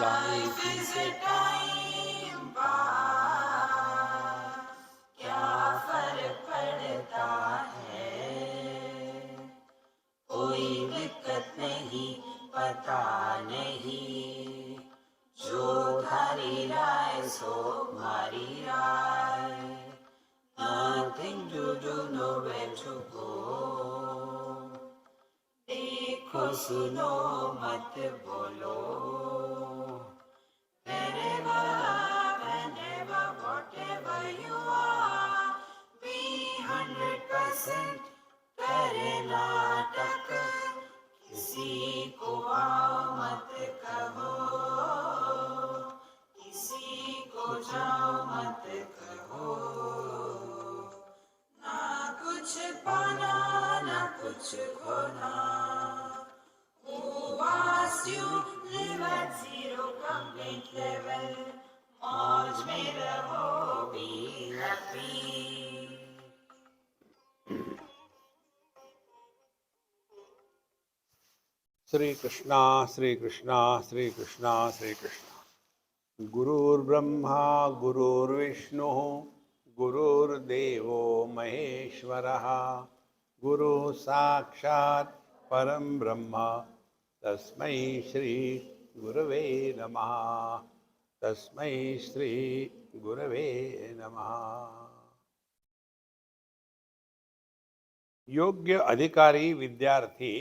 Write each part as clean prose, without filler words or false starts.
Life is a time pass, क्या फर्क पड़ता है, कोई दिक्कत नहीं, पता नहीं, जो थारी राय सो मारी राय, nothing to do, nowhere to go, देखो सुनो मत बोलो, wherever, whenever, whatever you are, be 100% करे नाटक, किसी को आओ मत कहो, किसी को जाओ मत कहो, ना कुछ पाना ना कुछ खोना, who asked you live at zero complete level, मौज में रहो, be happy. श्री कृष्णा श्री कृष्णा श्री कृष्णा श्री कृष्णा। गुरुर्ब्रह्मा गुरुर्विष्णु गुरुर्देवो महेश्वरः, गुरु साक्षात् परम ब्रह्म तस्मै श्री गुरवे नमः, तस्मै श्री गुरवे नमः। योग्य अधिकारी विद्यार्थी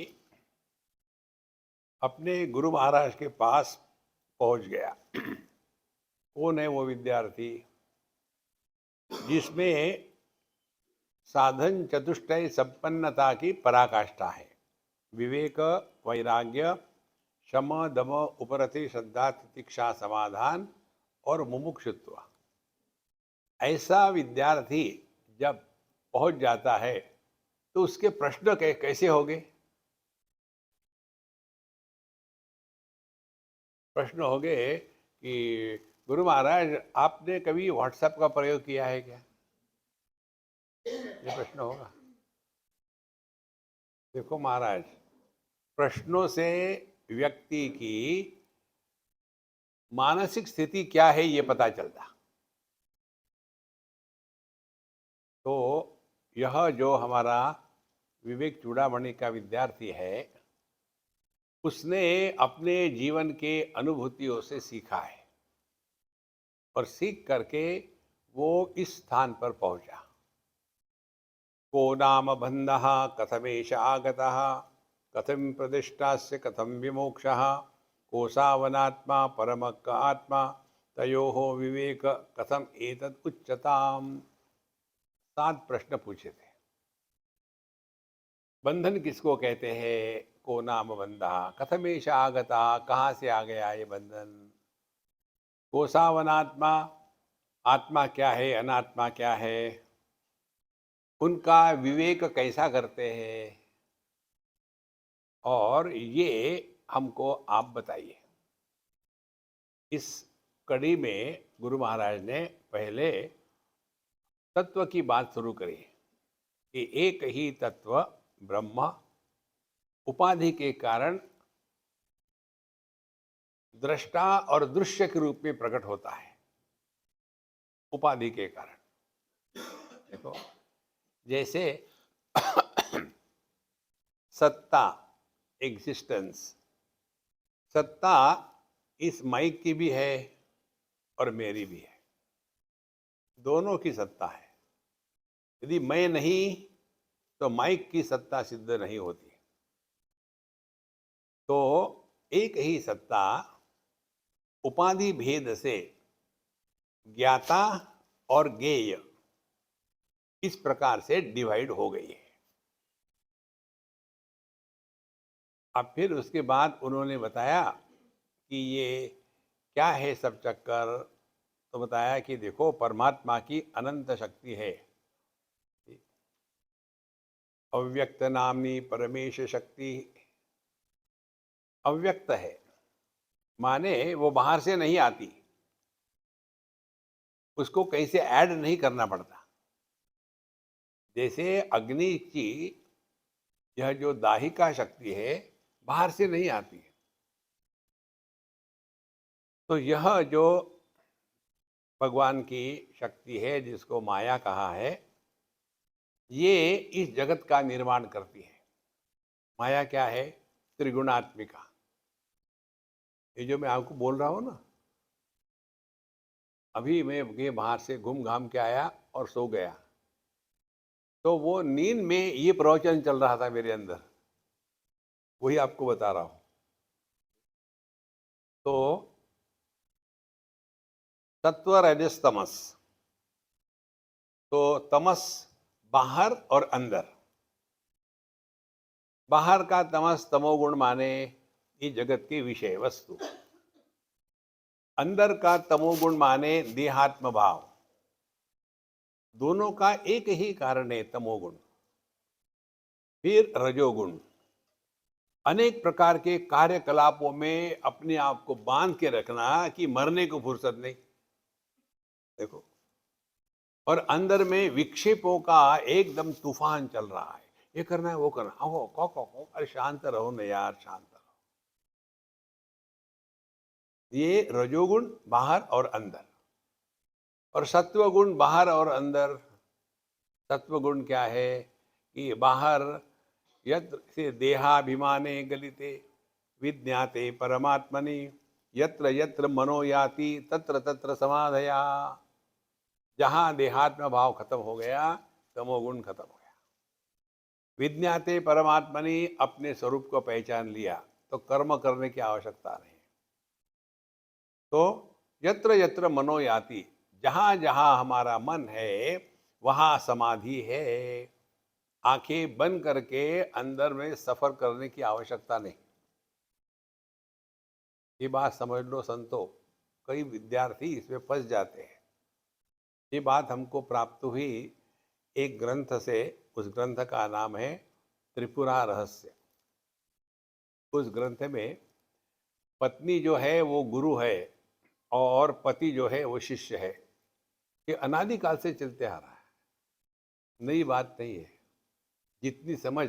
अपने गुरु महाराज के पास पहुंच गया। कौन है वो विद्यार्थी? जिसमें साधन चतुष्टय संपन्नता की पराकाष्ठा है। विवेक, वैराग्य, शम, दम, उपरति, श्रद्धा, तितिक्षा, समाधान और मुमुक्षुत्व। ऐसा विद्यार्थी जब पहुंच जाता है तो उसके प्रश्न कैसे होंगे? प्रश्न हो गए कि गुरु महाराज आपने कभी व्हाट्सएप का प्रयोग किया है क्या? ये प्रश्न होगा। देखो महाराज, प्रश्नों से व्यक्ति की मानसिक स्थिति क्या है ये पता चलता। तो यह जो हमारा विवेक चूड़ामणि का विद्यार्थी है, उसने अपने जीवन के अनुभूतियों से सीखा है और सीख करके वो इस स्थान पर पहुंचा। को नाम बंधः कथमेष आगतः, कथम प्रतिष्ठास्य कथम विमोक्षः, को सावनात्मा परमक आत्मा, तयोः विवेक कथम एतद उच्चताम। 7 प्रश्न पूछे थे। बंधन किसको कहते हैं? को नाम बंधः, कथमेष आगता, कहाँ से आ गया ये बंधन? को सावनात्मा, आत्मा क्या है, अनात्मा क्या है, उनका विवेक कैसा करते हैं, और ये हमको आप बताइए। इस कड़ी में गुरु महाराज ने पहले तत्व की बात शुरू करी कि एक ही तत्व ब्रह्म उपाधि के कारण दृष्टा और दृश्य के रूप में प्रकट होता है। उपाधि के कारण देखो, जैसे सत्ता, एग्जिस्टेंस, सत्ता इस माइक की भी है और मेरी भी है, दोनों की सत्ता है। यदि मैं नहीं तो माइक की सत्ता सिद्ध नहीं होती। तो एक ही सत्ता उपाधि भेद से ज्ञाता और ज्ञेय इस प्रकार से डिवाइड हो गई है। अब फिर उसके बाद उन्होंने बताया कि ये क्या है सब चक्कर। तो बताया कि देखो, परमात्मा की अनंत शक्ति है, अव्यक्त नामनी परमेश शक्ति। अव्यक्त है माने वो बाहर से नहीं आती, उसको कैसे ऐड नहीं करना पड़ता। जैसे अग्नि की यह जो दाहिका शक्ति है बाहर से नहीं आती है, तो यह जो भगवान की शक्ति है, जिसको माया कहा है, ये इस जगत का निर्माण करती है। माया क्या है? त्रिगुणात्मिका। ये जो मैं आपको बोल रहा हूं ना, अभी मैं ये बाहर से घूम घाम के आया और सो गया, तो वो नींद में ये प्रवचन चल रहा था मेरे अंदर, वही आपको बता रहा हूं। तो सत्व रजस तमस, तो तमस बाहर और अंदर। बाहर का तमस तमोगुण माने ये जगत के विषय वस्तु, अंदर का तमोगुण माने देहात्म भाव। दोनों का एक ही कारण है, तमोगुण। फिर रजोगुण, अनेक प्रकार के कार्यकलापों में अपने आप को बांध के रखना कि मरने को फुर्सत नहीं, देखो। और अंदर में विक्षेपों का एकदम तूफान चल रहा है, ये करना है वो करना, आओ को अरे शांत रहो ना यार, शांत रहो। ये रजोगुण बाहर और अंदर, और सत्वगुण बाहर और अंदर। सत्वगुण क्या है कि बाहर यत्र से देहाभिमाने गलिते विज्ञाते परमात्मनि, यत्र यत्र मनो याति तत्र तत्र समाधया। जहां देहात्म भाव खत्म हो गया, तमोगुण खत्म हो गया। विज्ञाते परमात्मनि, अपने स्वरूप को पहचान लिया, तो कर्म करने की आवश्यकता नहीं। तो यत्र यत्र मनो याति, जहां जहां हमारा मन है वहां समाधि है। आंखें बंद करके अंदर में सफर करने की आवश्यकता नहीं। ये बात समझ लो संतो, कई विद्यार्थी इसमें फंस जाते हैं। ये बात हमको प्राप्त हुई एक ग्रंथ से। उस ग्रंथ का नाम है त्रिपुरा रहस्य। उस ग्रंथ में पत्नी जो है वो गुरु है और पति जो है वो शिष्य है। ये अनादिकाल से चलते आ रहा है, नई बात नहीं है। जितनी समझ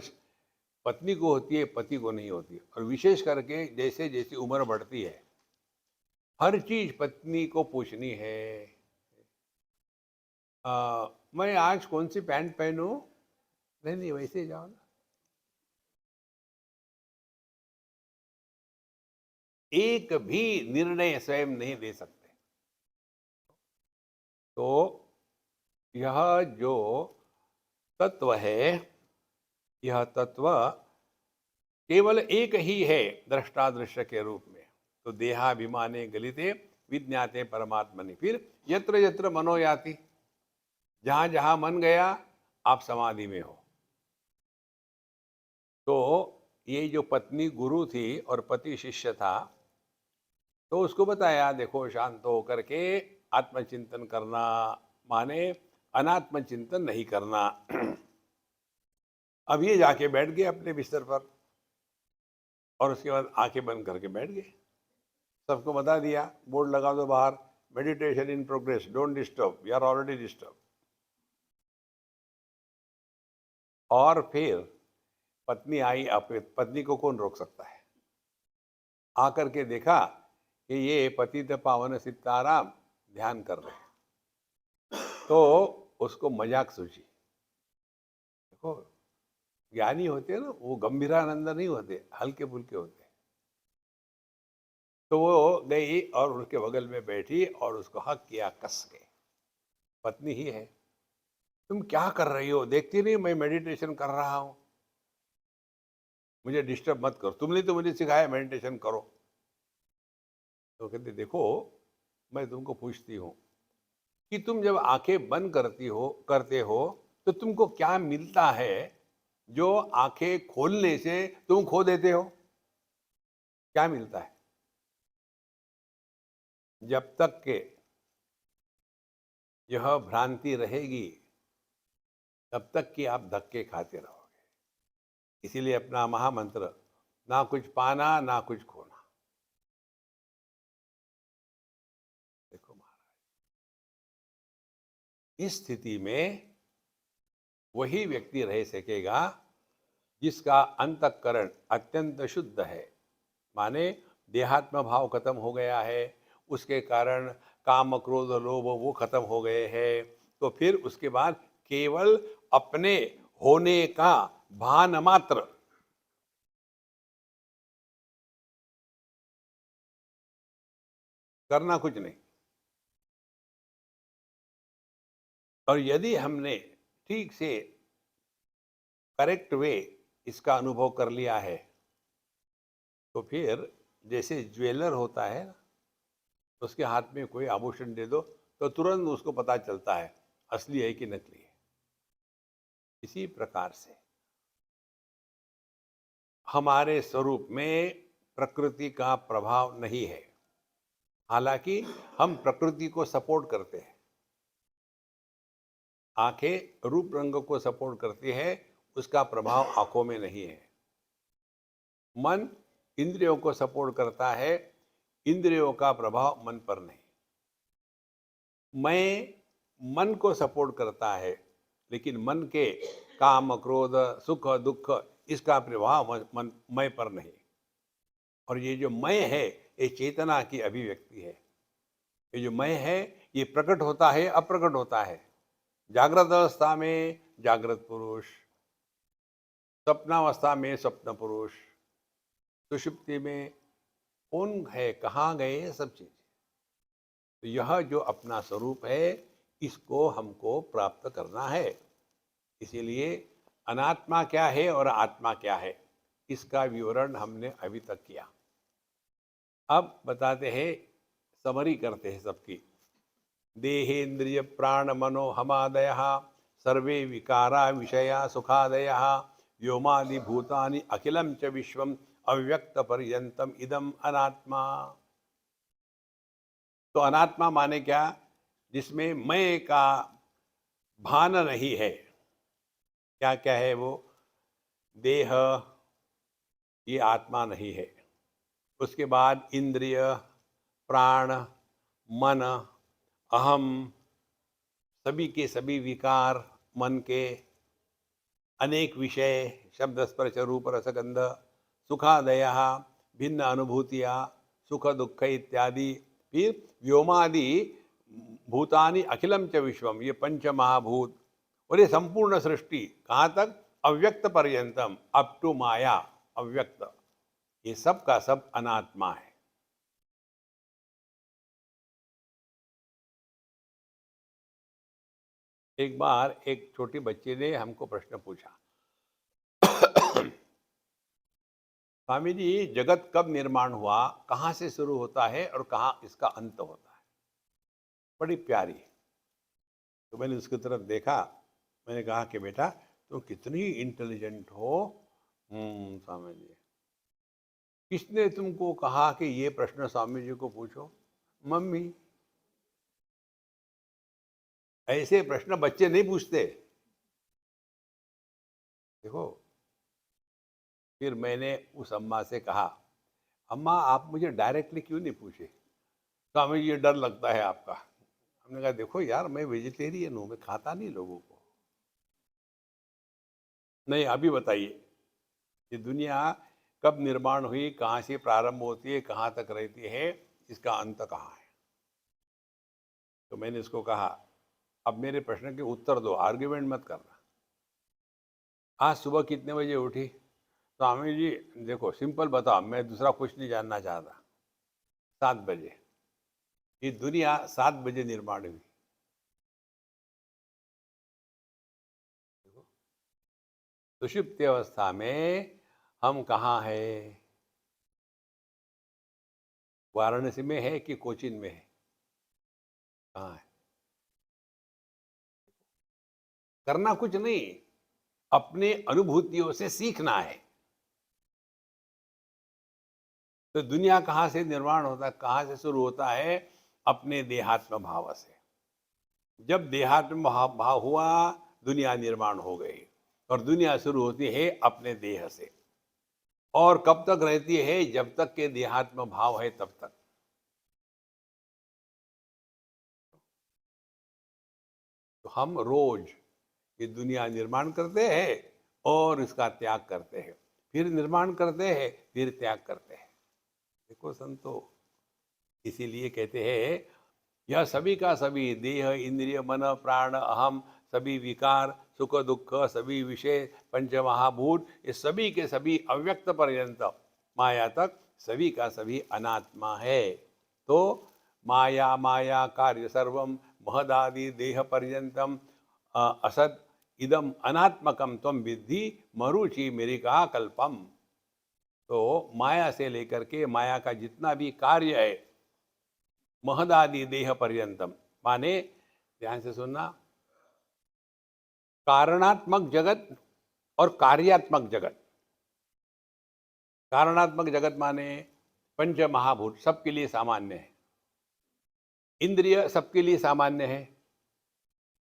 पत्नी को होती है पति को नहीं होती, और विशेष करके जैसे जैसे उम्र बढ़ती है हर चीज पत्नी को पूछनी है। मैं आज कौन सी पैंट पहनूं? नहीं नहीं, वैसे ही जाओ ना। एक भी निर्णय स्वयं नहीं ले सकते। तो यह जो तत्व है, यह तत्व केवल एक ही है दृष्टा दृश्य के रूप में। तो देहाभिमाने गलिते विज्ञाते परमात्मनि। फिर यत्र यत्र मनो याति, जहां जहां मन गया आप समाधि में हो। तो ये जो पत्नी गुरु थी और पति शिष्य था, तो उसको बताया देखो शांत होकर के आत्मचिंतन करना माने अनात्म चिंतन नहीं करना। अब ये जाके बैठ गए अपने बिस्तर पर, और उसके बाद आंखें बंद करके बैठ गए। सबको बता दिया, बोर्ड लगा दो बाहर, meditation in progress, don't disturb, we are already disturb. और फिर पत्नी आई, पत्नी को कौन रोक सकता है? आकर के देखा कि ये पतित पावन सीताराम ध्यान कर रहे हैं, तो उसको मजाक सूझी। देखो ज्ञानी होते हैं ना, वो गंभीरानंद नहीं होते, हल्के फुल्के होते। तो वो गई और उसके बगल में बैठी और उसको हक किया कस के। पत्नी ही है। तुम क्या कर रही हो? देखती नहीं मैं मेडिटेशन कर रहा हूं, मुझे डिस्टर्ब मत करो। तुमने तो मुझे सिखाया मेडिटेशन करो। तो कहते देखो मैं तुमको पूछती हूँ कि तुम जब आंखें बंद करते हो तो तुमको क्या मिलता है जो आंखें खोलने से तुम खो देते हो? क्या मिलता है? जब तक के यह भ्रांति रहेगी तब तक कि आप धक्के खाते रहोगे। इसीलिए अपना महामंत्र, ना कुछ पाना ना कुछ खोना। देखो महाराज, इस स्थिति में वही व्यक्ति रह सकेगा जिसका अंतःकरण अत्यंत शुद्ध है, माने देहात्म भाव खत्म हो गया है, उसके कारण काम क्रोध लोभ वो खत्म हो गए हैं, तो फिर उसके बाद केवल अपने होने का भान मात्र, करना कुछ नहीं। और यदि हमने ठीक से करेक्ट वे इसका अनुभव कर लिया है, तो फिर जैसे ज्वेलर होता है ना, उसके हाथ में कोई आभूषण दे दो तो तुरंत उसको पता चलता है असली है कि नकली है। इसी प्रकार से हमारे स्वरूप में प्रकृति का प्रभाव नहीं है, हालांकि हम प्रकृति को सपोर्ट करते हैं। आंखें रूप रंग को सपोर्ट करती है, उसका प्रभाव आंखों में नहीं है। मन इंद्रियों को सपोर्ट करता है, इंद्रियों का प्रभाव मन पर नहीं। मैं मन को सपोर्ट करता है, लेकिन मन के काम क्रोध सुख दुख इसका प्रभाव मन मैं पर नहीं। और ये जो मैं है ये चेतना की अभिव्यक्ति है। ये जो मैं है ये प्रकट होता है अप्रकट होता है। जागृत अवस्था में जागृत पुरुष, स्वप्नावस्था में स्वप्न पुरुष, सुषुप्ति में कौन है, कहाँ गए, ये सब चीज। तो यह जो अपना स्वरूप है इसको हमको प्राप्त करना है। इसीलिए अनात्मा क्या है और आत्मा क्या है इसका विवरण हमने अभी तक किया। अब बताते हैं, समरी करते हैं सबकी। देहेन्द्रिय प्राण मनो हमादय सर्वे विकारा विषया सुखादय व्योमादि भूतानि अखिलम च विश्वम अव्यक्त पर्यंतम इदम अनात्मा। तो अनात्मा माने क्या? जिसमें मैं का भान नहीं है। क्या क्या है वो? देह ये आत्मा नहीं है। उसके बाद इंद्रिय, प्राण, मन, अहम, सभी के सभी विकार मन के, अनेक विषय शब्द स्पर्श रूप रसगंध, सुखादय भिन्न अनुभूतियाँ, सुख दुख इत्यादि, फिर व्योमादि भूतानि अखिलम च विश्वम, ये पंच महाभूत और ये संपूर्ण सृष्टि कहाँ तक? अव्यक्त पर्यंतम, अप टू माया अव्यक्त, ये सब का सब अनात्मा है। एक बार एक छोटे बच्चे ने हमको प्रश्न पूछा, स्वामी जी जगत कब निर्माण हुआ, कहाँ से शुरू होता है और कहाँ इसका अंत होता है? बड़ी प्यारी। तो मैंने उसकी तरफ देखा, मैंने कहा कि बेटा तुम कितनी इंटेलिजेंट हो। स्वामी जी, किसने तुमको कहा कि ये प्रश्न स्वामी जी को पूछो? मम्मी। ऐसे प्रश्न बच्चे नहीं पूछते। देखो, फिर मैंने उस अम्मा से कहा, अम्मा आप मुझे डायरेक्टली क्यों नहीं पूछे? स्वामी जी ये डर लगता है आपका। हमने कहा देखो यार, मैं वेजिटेरियन हूं, मैं खाता नहीं लोगों को। नहीं, अभी बताइए, ये दुनिया कब निर्माण हुई, कहाँ से प्रारंभ होती है, कहाँ तक रहती है, इसका अंत कहाँ है? तो मैंने इसको कहा, अब मेरे प्रश्न के उत्तर दो, आर्ग्यूमेंट मत करना। आज सुबह कितने बजे उठी? स्वामी जी देखो सिंपल बताओ, मैं दूसरा कुछ नहीं जानना चाहता। 7 बजे। ये दुनिया 7 बजे निर्माण हुई। सुषुप्ति अवस्था में हम कहाँ है? वाराणसी में है कि कोचीन में है? कहाँ है? करना कुछ नहीं, अपने अनुभूतियों से सीखना है। तो दुनिया कहाँ से निर्माण होता है, कहाँ से शुरू होता है? अपने देहात्म भाव से। जब देहात्म भाव हुआ, दुनिया निर्माण हो गई। और दुनिया शुरू होती है अपने देह से, और कब तक रहती है? जब तक के देहात्म भाव है तब तक। तो हम रोज ये दुनिया निर्माण करते हैं और इसका त्याग करते हैं, फिर निर्माण करते हैं, फिर त्याग करते हैं। देखो संतो, इसीलिए कहते हैं यह सभी का सभी देह इंद्रिय मन प्राण अहम सभी विकार सुख दुख सभी विषय पंच महाभूत ये सभी के सभी अव्यक्त पर्यंत माया तक सभी का सभी अनात्मा है। तो माया माया कार्य सर्वम महदादि देह पर्यंतम असद इदम अनात्मकम त्वम विद्धि मरुचि मेरिका कल्पम। तो माया से लेकर के माया का जितना भी कार्य है महदादि देह पर्यंतम माने ध्यान से सुनना, कारणात्मक जगत और कार्यात्मक जगत। कारणात्मक जगत माने पंच महाभूत सबके लिए सामान्य है, इंद्रिय सबके लिए सामान्य है,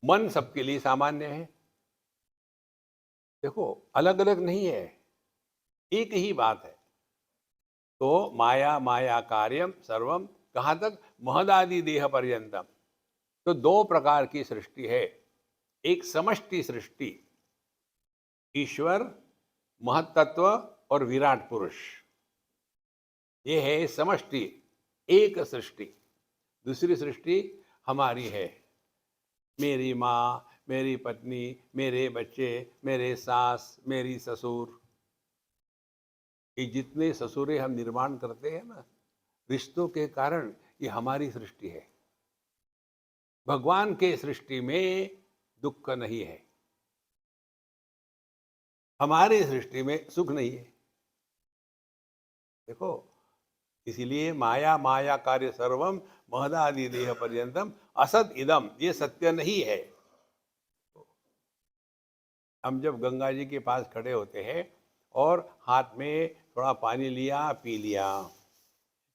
मन सबके लिए सामान्य है। देखो अलग अलग नहीं है, एक ही बात है। तो माया माया कार्यम सर्वम कहाँ तक, महदादि देह पर्यंतम। तो दो प्रकार की सृष्टि है, एक समष्टि सृष्टि ईश्वर महत्त्व और विराट पुरुष, ये है समष्टि एक सृष्टि। दूसरी सृष्टि हमारी है, मेरी माँ मेरी पत्नी मेरे बच्चे मेरे सास मेरी ससुर, ये जितने ससुरे हम निर्माण करते हैं ना रिश्तों के कारण, ये हमारी सृष्टि है। भगवान के सृष्टि में दुख नहीं है, हमारी सृष्टि में सुख नहीं है। देखो इसीलिए माया माया कार्य सर्वम महदादि देह पर्यंतम असत इदम, ये सत्य नहीं है। हम जब गंगा जी के पास खड़े होते हैं और हाथ में थोड़ा पानी लिया पी लिया,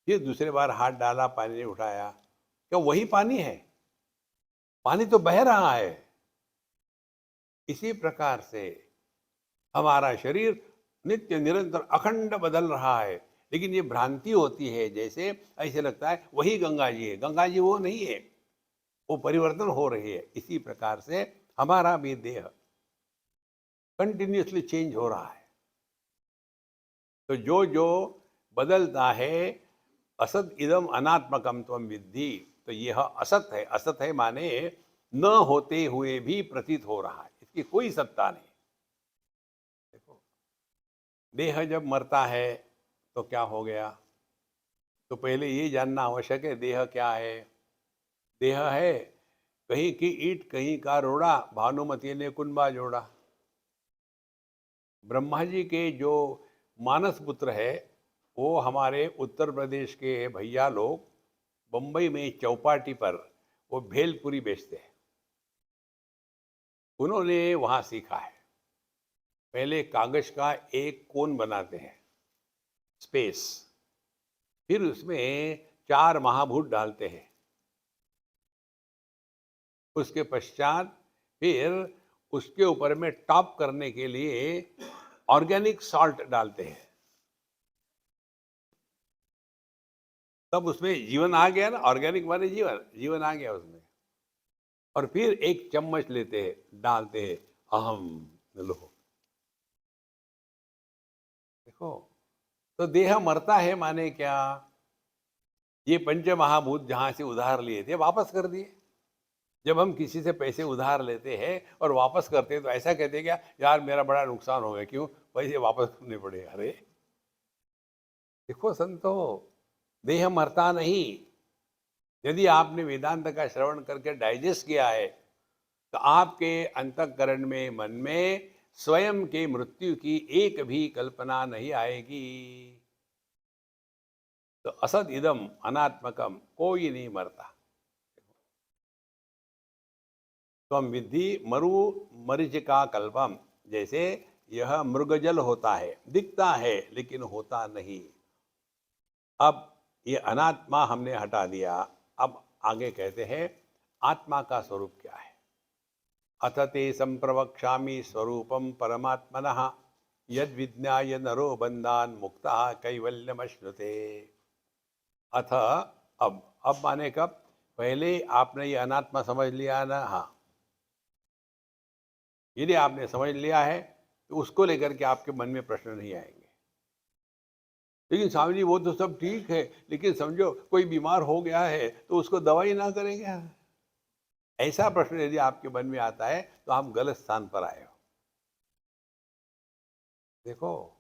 फिर दूसरे बार हाथ डाला पानी नहीं उठाया, क्या वही पानी है? पानी तो बह रहा है। इसी प्रकार से हमारा शरीर नित्य निरंतर अखंड बदल रहा है, लेकिन ये भ्रांति होती है, जैसे ऐसे लगता है वही गंगा जी है। गंगा जी वो नहीं है, वो परिवर्तन हो रही है। इसी प्रकार से हमारा भी देह कंटिन्यूसली चेंज हो रहा है। तो जो जो बदलता है, असत इदम अनात्मकम त्वम विद्धि, तो यह असत है। असत है माने न होते हुए भी प्रतीत हो रहा है, इसकी कोई सत्ता नहीं। देखो देह जब मरता है तो क्या हो गया, तो पहले ये जानना आवश्यक है देह क्या है। देह है कहीं की ईंट कहीं का रोड़ा, भानुमति ने कुंबा जोड़ा। ब्रह्मा जी के जो मानस पुत्र है वो हमारे उत्तर प्रदेश के भैया लोग बम्बई में चौपाटी पर वो भेलपुरी बेचते हैं। उन्होंने वहाँ सीखा है, पहले कागज का एक कोन बनाते हैं स्पेस, फिर उसमें 4 महाभूत डालते हैं, उसके पश्चात फिर उसके ऊपर में टॉप करने के लिए ऑर्गेनिक सॉल्ट डालते हैं। तब उसमें जीवन आ गया ना, ऑर्गेनिक माने जीवन, जीवन आ गया उसमें। और फिर एक चम्मच लेते हैं डालते हैं, अहम लो। देखो तो देह मरता है माने क्या, ये पंच महाभूत जहां से उधार लिए थे वापस कर दिए। जब हम किसी से पैसे उधार लेते हैं और वापस करते हैं तो ऐसा कहते हैं क्या, यार मेरा बड़ा नुकसान हो गया, क्यों, पैसे वापस करने पड़े। अरे देखो संतो, देह मरता नहीं। यदि आपने वेदांत का श्रवण करके डाइजेस्ट किया है तो आपके अंतःकरण में मन में स्वयं के मृत्यु की एक भी कल्पना नहीं आएगी। तो असद इदम अनात्मकम, कोई नहीं मरता। त्वम विद्धि मरु मरीचिका कल्पम, जैसे यह मृगजल होता है, दिखता है लेकिन होता नहीं। अब ये अनात्मा हमने हटा दिया। अब आगे कहते हैं आत्मा का स्वरूप क्या है। अथ ते संप्रवक्ष्यामि स्वरूपम परमात्मनः यद विज्ञाय नरो बंधान मुक्तः कैवल्यमश्नुते। अथ अब माने कब, पहले आपने ये अनात्मा समझ लिया ना, हाँ, यदि आपने समझ लिया है तो उसको लेकर के आपके मन में प्रश्न नहीं आएंगे। लेकिन स्वामी जी वो तो सब ठीक है, लेकिन समझो कोई बीमार हो गया है तो उसको दवाई ना करें क्या? ऐसा प्रश्न यदि आपके मन में आता है तो आप गलत स्थान पर आए हो। देखो,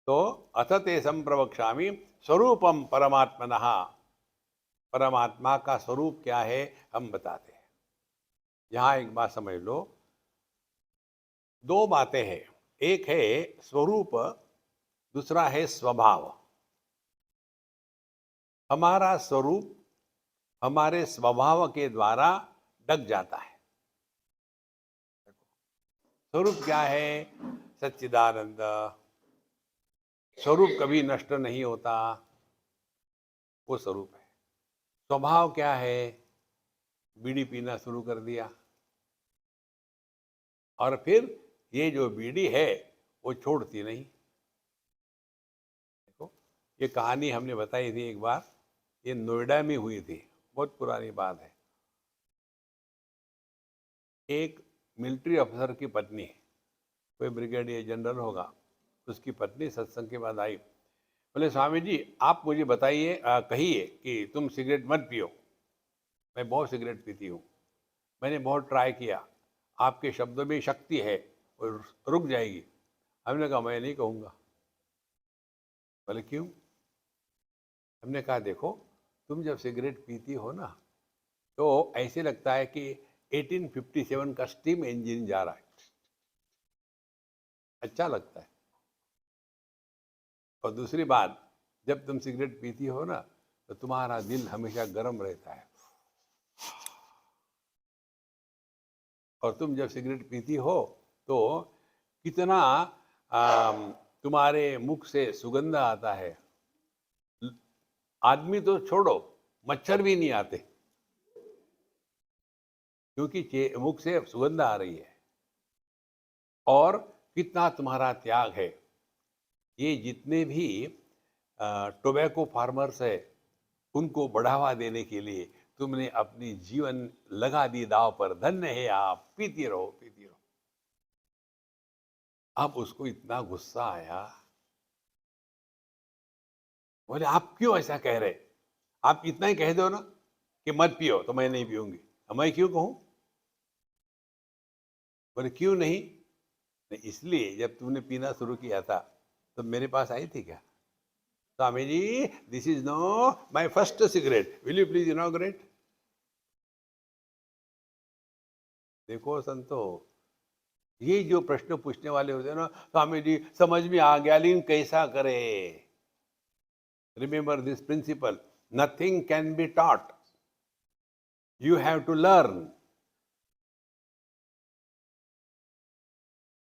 तो अथ ते संप्रवक्ष्यामि स्वरूपम परमात्मनः, परमात्मा का स्वरूप क्या है हम बताते हैं। यहां एक बात समझ लो, दो बातें हैं, एक है स्वरूप, दूसरा है स्वभाव। हमारा स्वरूप हमारे स्वभाव के द्वारा ढक जाता है। स्वरूप क्या है? सच्चिदानंद। स्वरूप कभी नष्ट नहीं होता, वो स्वरूप है। स्वभाव क्या है? बीड़ी पीना शुरू कर दिया और फिर ये जो बीड़ी है वो छोड़ती नहीं। देखो, ये कहानी हमने बताई थी एक बार, ये नोएडा में हुई थी, बहुत पुरानी बात है। एक मिलिट्री अफसर की पत्नी, कोई ब्रिगेडियर जनरल होगा, उसकी पत्नी सत्संग के बाद आई, बोले स्वामी जी आप मुझे बताइए, कहिए कि तुम सिगरेट मत पियो, मैं बहुत सिगरेट पीती हूँ, मैंने बहुत ट्राई किया, आपके शब्दों में शक्ति है और रुक जाएगी। हमने कहा मैं नहीं कहूँगा। बोले क्यों? हमने कहा देखो, तुम जब सिगरेट पीती हो ना तो ऐसे लगता है कि 1857 का स्टीम इंजन जा रहा है, अच्छा लगता है। और दूसरी बात, जब तुम सिगरेट पीती हो ना तो तुम्हारा दिल हमेशा गर्म रहता है, और तुम जब सिगरेट पीती हो तो कितना तुम्हारे मुख से सुगंध आता है। आदमी तो छोड़ो, मच्छर भी नहीं आते, क्योंकि मुख से सुगंध आ रही है। और कितना तुम्हारा त्याग है। ये जितने भी टोबैको फार्मर्स है, उनको बढ़ावा देने के लिए तुमने अपनी जीवन लगा दी दांव पर, धन्य है आप, पीती रहो पीती रहो। अब उसको इतना गुस्सा आया, बोले आप क्यों ऐसा कह रहे? आप इतना ही कह दो ना कि मत पियो तो मैं नहीं पीऊंगी, मैं क्यों कहूं? बोले क्यों नहीं? नहीं, इसलिए जब तूने पीना शुरू किया था तो मेरे पास आई थी क्या? Swami ji this is no my first cigarette, will you please inaugurate. देखो संतो, ये जो प्रश्न पूछने वाले होते हैं ना, स्वामी जी समझ में आ गया लेकिन कैसा करे। Remember this principle, nothing can be taught, you have to learn.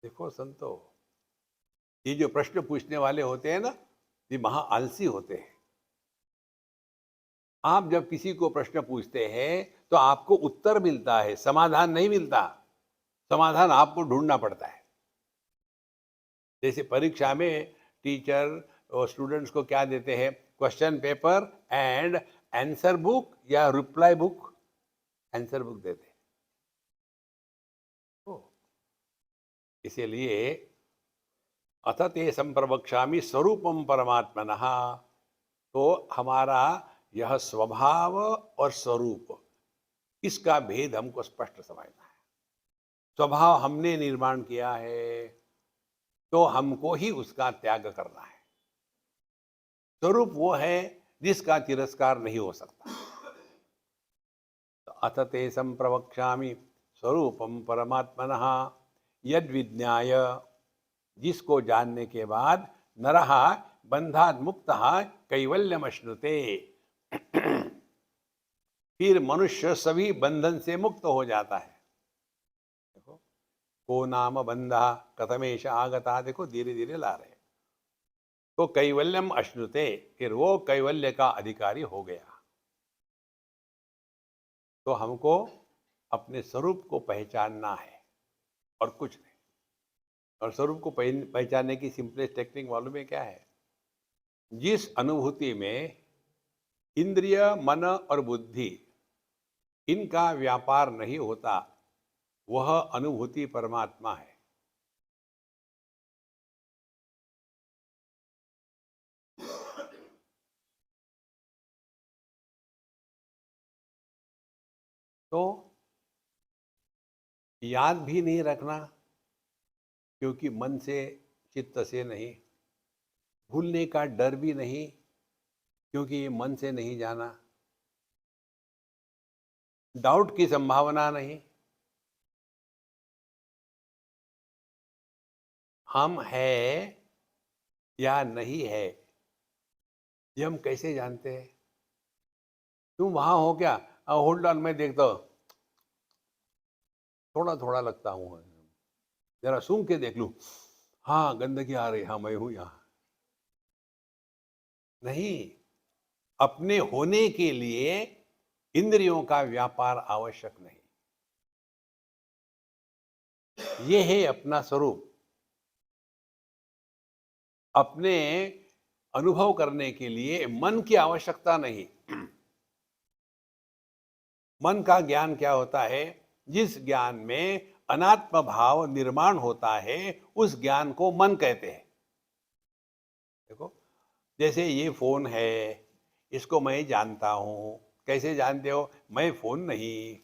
देखो संतो, ये जो प्रश्न पूछने वाले होते हैं ना, ये महा आलसी होते हैं। आप जब किसी को प्रश्न पूछते हैं तो आपको उत्तर मिलता है, समाधान नहीं मिलता। समाधान आपको ढूंढना पड़ता है। जैसे परीक्षा में टीचर और स्टूडेंट्स को क्या देते हैं? Question paper and answer book या रिप्लाई बुक, आंसर बुक देते हैं। तो इसीलिए अथ ते संप्रवक्ष्यामि स्वरूपम परमात्मनः, तो हमारा यह स्वभाव और स्वरूप, इसका भेद हमको स्पष्ट समझना है। स्वभाव हमने निर्माण किया है तो हमको ही उसका त्याग करना है। स्वरूप वो है जिसका तिरस्कार नहीं हो सकता। तो अथ ते संप्रवक्ष्यामि स्वरूपम परमात्मनः यद विज्ञाय, जिसको जानने के बाद नरः बंधात् मुक्तः कैवल्यमश्नुते, फिर मनुष्य सभी बंधन से मुक्त हो जाता है। देखो, को नाम बंधा कथमेश आगता, देखो धीरे धीरे ला रहे हैं। तो कैवल्यम अश्नुते, फिर वो कैवल्य का अधिकारी हो गया। तो हमको अपने स्वरूप को पहचानना है और कुछ नहीं। और स्वरूप को पहचानने की सिंपलेस्ट टेक्निक मालूम है क्या है? जिस अनुभूति में इंद्रिय मन और बुद्धि इनका व्यापार नहीं होता, वह अनुभूति परमात्मा है। तो याद भी नहीं रखना, क्योंकि मन से चित्त से नहीं। भूलने का डर भी नहीं, क्योंकि ये मन से नहीं जाना। डाउट की संभावना नहीं। हम है या नहीं है, ये हम कैसे जानते हैं? तुम वहां हो क्या? होल्ड ऑन, मैं देखता हूं, थोड़ा थोड़ा लगता हूं, जरा सूंघ के देख लूं, हाँ गंदगी आ रही, हाँ मैं हूं यहां। नहीं, अपने होने के लिए इंद्रियों का व्यापार आवश्यक नहीं। ये है अपना स्वरूप। अपने अनुभव करने के लिए मन की आवश्यकता नहीं। मन का ज्ञान क्या होता है? जिस ज्ञान में अनात्म भाव निर्माण होता है, उस ज्ञान को मन कहते हैं। देखो, जैसे ये फोन है, इसको मैं जानता हूं। कैसे जानते हो? मैं फोन नहीं।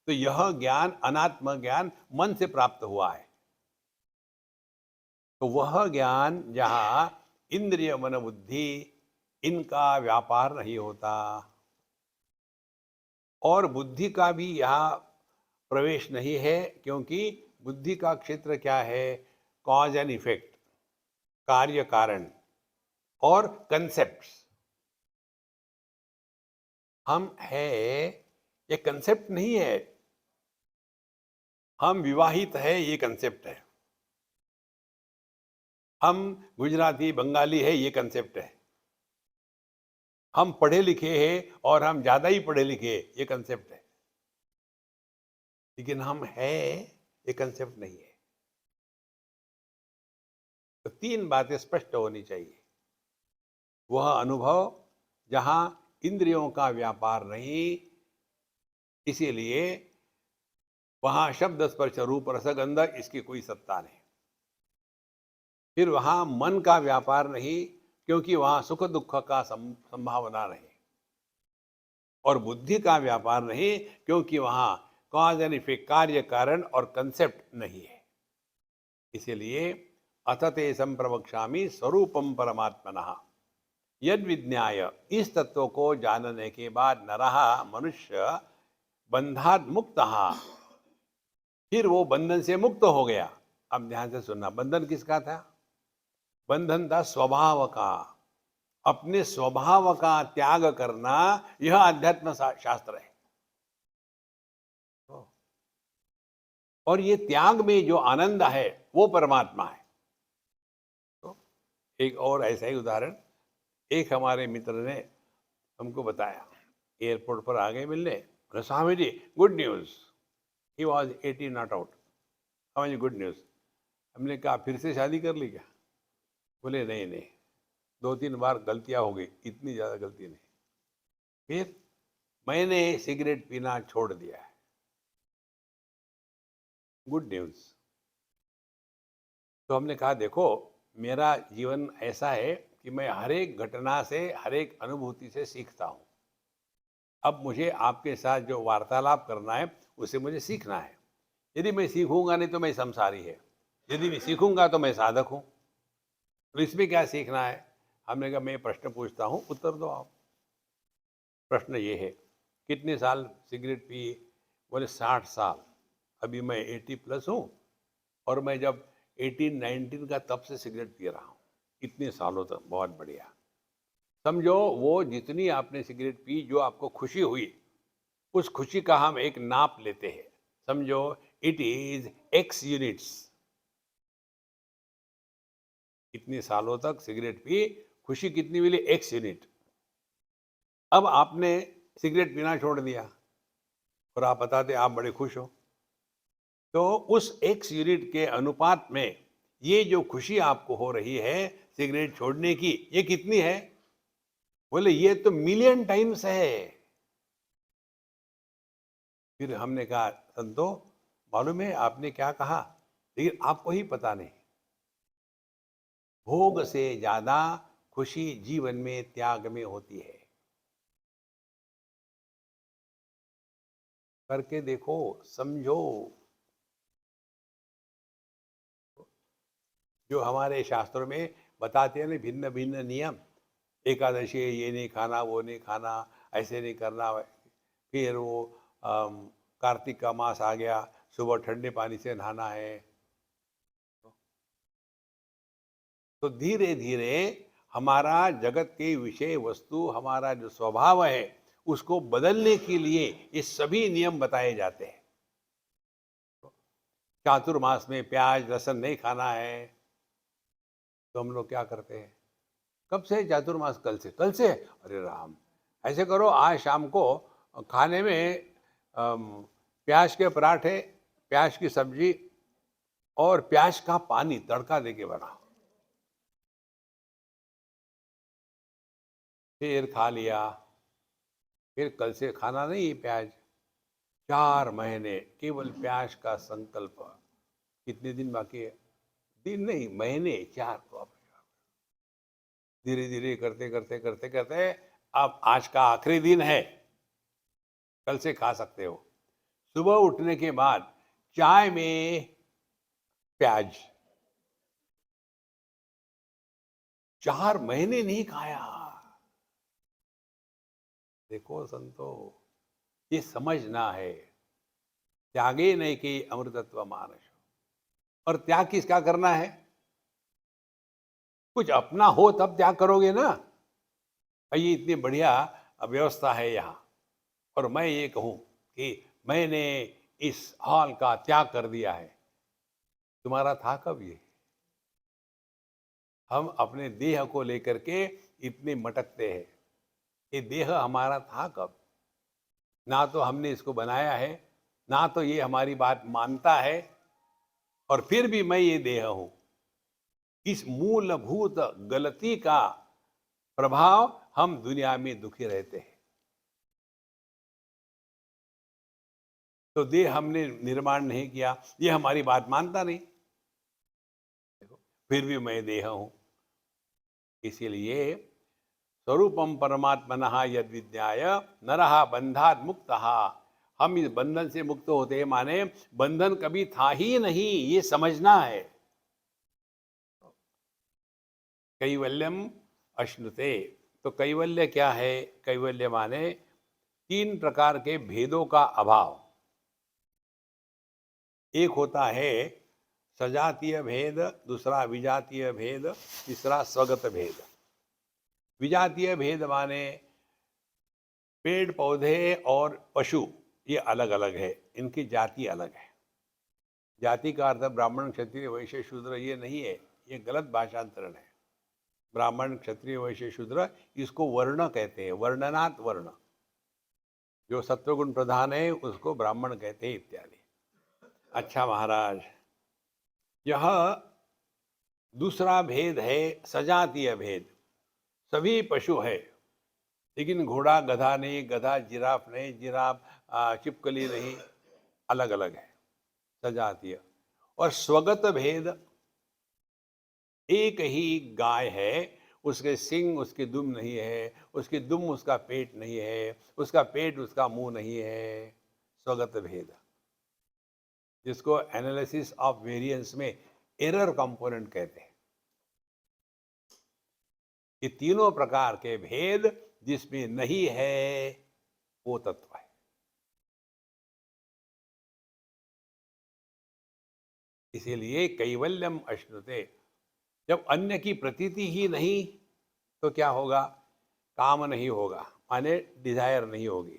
तो यह ज्ञान, अनात्म ज्ञान, मन से प्राप्त हुआ है। तो वह ज्ञान जहां इंद्रिय मन बुद्धि इनका व्यापार नहीं होता, और बुद्धि का भी यहाँ प्रवेश नहीं है, क्योंकि बुद्धि का क्षेत्र क्या है? कॉज एंड इफेक्ट, कार्य कारण और कंसेप्ट्स। हम है, ये कंसेप्ट नहीं है। हम विवाहित है, ये कंसेप्ट है। हम गुजराती बंगाली है, ये कंसेप्ट है। हम पढ़े लिखे हैं और हम ज्यादा ही पढ़े लिखे हैं, ये कंसेप्ट है। लेकिन हम है, ये कंसेप्ट नहीं है। तो तीन बातें स्पष्ट होनी चाहिए। वह अनुभव जहां इंद्रियों का व्यापार नहीं, इसीलिए वहां शब्द स्पर्श रूप रसगंध इसकी कोई सत्ता नहीं। फिर वहां मन का व्यापार नहीं, क्योंकि वहां सुख दुख का संभावना नहीं। और बुद्धि का व्यापार नहीं, क्योंकि वहां कॉज एंड इफेक्ट, कार्य कारण और कंसेप्ट नहीं है। इसीलिए अतते संप्रवक्ष्यामि स्वरूपम परमात्मनः यद विज्ञाय, इस तत्व को जानने के बाद नरः, मनुष्य, बंधात मुक्तः, फिर वो बंधन से मुक्त हो गया। अब ध्यान से सुनना, बंधन किसका था? बंधन था स्वभाव का। अपने स्वभाव का त्याग करना, यह अध्यात्म शास्त्र है। और ये त्याग में जो आनंद है, वो परमात्मा है। तो एक और ऐसा ही उदाहरण, एक हमारे मित्र ने हमको बताया। एयरपोर्ट पर आ गए मिलने, बोले Swami ji good news, he was 18 not out. Swami ji good news. हमने कहा फिर से शादी कर ली क्या? बोले नहीं नहीं, 2-3 बार गलतियां हो गई, इतनी ज्यादा गलती नहीं। फिर मैंने सिगरेट पीना छोड़ दिया है। Good news. तो हमने कहा देखो, मेरा जीवन ऐसा है कि मैं हर एक घटना से, हर एक अनुभूति से सीखता हूं। अब मुझे आपके साथ जो वार्तालाप करना है, उसे मुझे सीखना है। यदि मैं सीखूंगा नहीं तो मैं संसारी है, यदि मैं सीखूंगा तो मैं साधक हूं। तो इसमें क्या सीखना है? हमने कहा मैं प्रश्न पूछता हूं, उत्तर दो आप। प्रश्न ये है, कितने साल सिगरेट पिए? बोले 60 साल। अभी मैं 80 प्लस हूं, और मैं जब 18-19 का तब से सिगरेट पी रहा हूं, इतने सालों तक। बहुत बढ़िया। समझो, वो जितनी आपने सिगरेट पी, जो आपको खुशी हुई, उस खुशी का हम एक नाप लेते हैं। समझो, इट इज एक्स यूनिट्स। इतने सालों तक सिगरेट पी, खुशी कितनी मिली? X unit. अब आपने सिगरेट पीना छोड़ दिया और आप बताते आप बड़े खुश हो, तो उस एक्स यूनिट के अनुपात में ये जो खुशी आपको हो रही है सिगरेट छोड़ने की, ये कितनी है? बोले ये तो मिलियन टाइम्स है। फिर हमने कहा संतो, मालूम है आपने क्या कहा, लेकिन आपको ही पता नहीं। भोग से ज्यादा खुशी जीवन में त्याग में होती है। करके देखो, समझो। जो हमारे शास्त्रों में बताते हैं ना, भिन्न भिन्न नियम, एकादशी है, ये नहीं खाना, वो नहीं खाना, ऐसे नहीं करना। फिर वो कार्तिक का मास आ गया, सुबह ठंडे पानी से नहाना है। तो धीरे धीरे हमारा जगत के विषय वस्तु, हमारा जो स्वभाव है, उसको बदलने के लिए ये सभी नियम बताए जाते हैं। चातुर्मास में प्याज लहसुन नहीं खाना है, तो हम लोग क्या करते हैं? कब से चातुर्मास? कल से। कल से? अरे राम, ऐसे करो, आज शाम को खाने में प्याज के पराठे, प्याज की सब्जी और प्याज का पानी तड़का देके बनाओ। फिर खा लिया, फिर कल से खाना नहीं प्याज। 4 महीने केवल प्याज का संकल्प। कितने दिन बाकी है? दिन नहीं, महीने 4। तो आप धीरे धीरे करते करते करते करते अब आज का आखिरी दिन है, कल से खा सकते हो। सुबह उठने के बाद चाय में प्याज। 4 महीने नहीं खाया। देखो संतो, ये समझना है। त्यागे नहीं कि अमृतत्व मानस। और त्याग किसका करना है? कुछ अपना हो तब त्याग करोगे ना। भाई ये इतनी बढ़िया व्यवस्था है यहाँ, और मैं ये कहूँ कि मैंने इस हॉल का त्याग कर दिया है, तुम्हारा था कब ये? हम अपने देह को लेकर के इतने मटकते हैं। ये देह हमारा था कब? ना तो हमने इसको बनाया है, ना तो ये हमारी बात मानता है, और फिर भी मैं ये देह हूं। इस मूलभूत गलती का प्रभाव हम दुनिया में दुखी रहते हैं। तो देह हमने निर्माण नहीं किया, ये हमारी बात मानता नहीं, देखो, फिर भी मैं देह हूं। इसीलिए स्वरूपम परमात्मनः यद विज्ञाय नरः बंधात् मुक्तः। हम इस बंधन से मुक्त होते हैं, माने बंधन कभी था ही नहीं, ये समझना है। कैवल्यम अश्नुते। तो कैवल्य क्या है? कैवल्य माने 3 प्रकार के भेदों का अभाव। एक होता है सजातीय भेद, दूसरा विजातीय भेद, तीसरा स्वगत भेद। विजातीय भेद माने पेड़ पौधे और पशु, ये अलग अलग है, इनकी जाति अलग है। जाति का अर्थ ब्राह्मण क्षत्रिय वैश्य शूद्र ये नहीं है, ये गलत भाषांतरण है। ब्राह्मण क्षत्रिय वैश्य शूद्र, इसको वर्ण कहते हैं, वर्णनात् वर्ण। जो सत्वगुण प्रधान है उसको ब्राह्मण कहते हैं, इत्यादि। अच्छा महाराज, यह दूसरा भेद है सजातीय भेद। सभी पशु है, लेकिन घोड़ा गधा नहीं, गधा जिराफ नहीं, जिराफ छिपकली नहीं, अलग अलग है, सजातीय। और स्वगत भेद, एक ही गाय है, उसके सिंग उसके दुम नहीं है, उसके दुम उसका पेट नहीं है, उसका पेट उसका मुंह नहीं है। स्वगत भेद, जिसको एनालिसिस ऑफ वेरिएंस में एरर कंपोनेंट कहते हैं। ये तीनों प्रकार के भेद जिसमें नहीं है, वो तत्व है। इसीलिए कैवल्यम अश्नुते। जब अन्य की प्रतीति ही नहीं, तो क्या होगा? काम नहीं होगा, माने डिजायर नहीं होगी।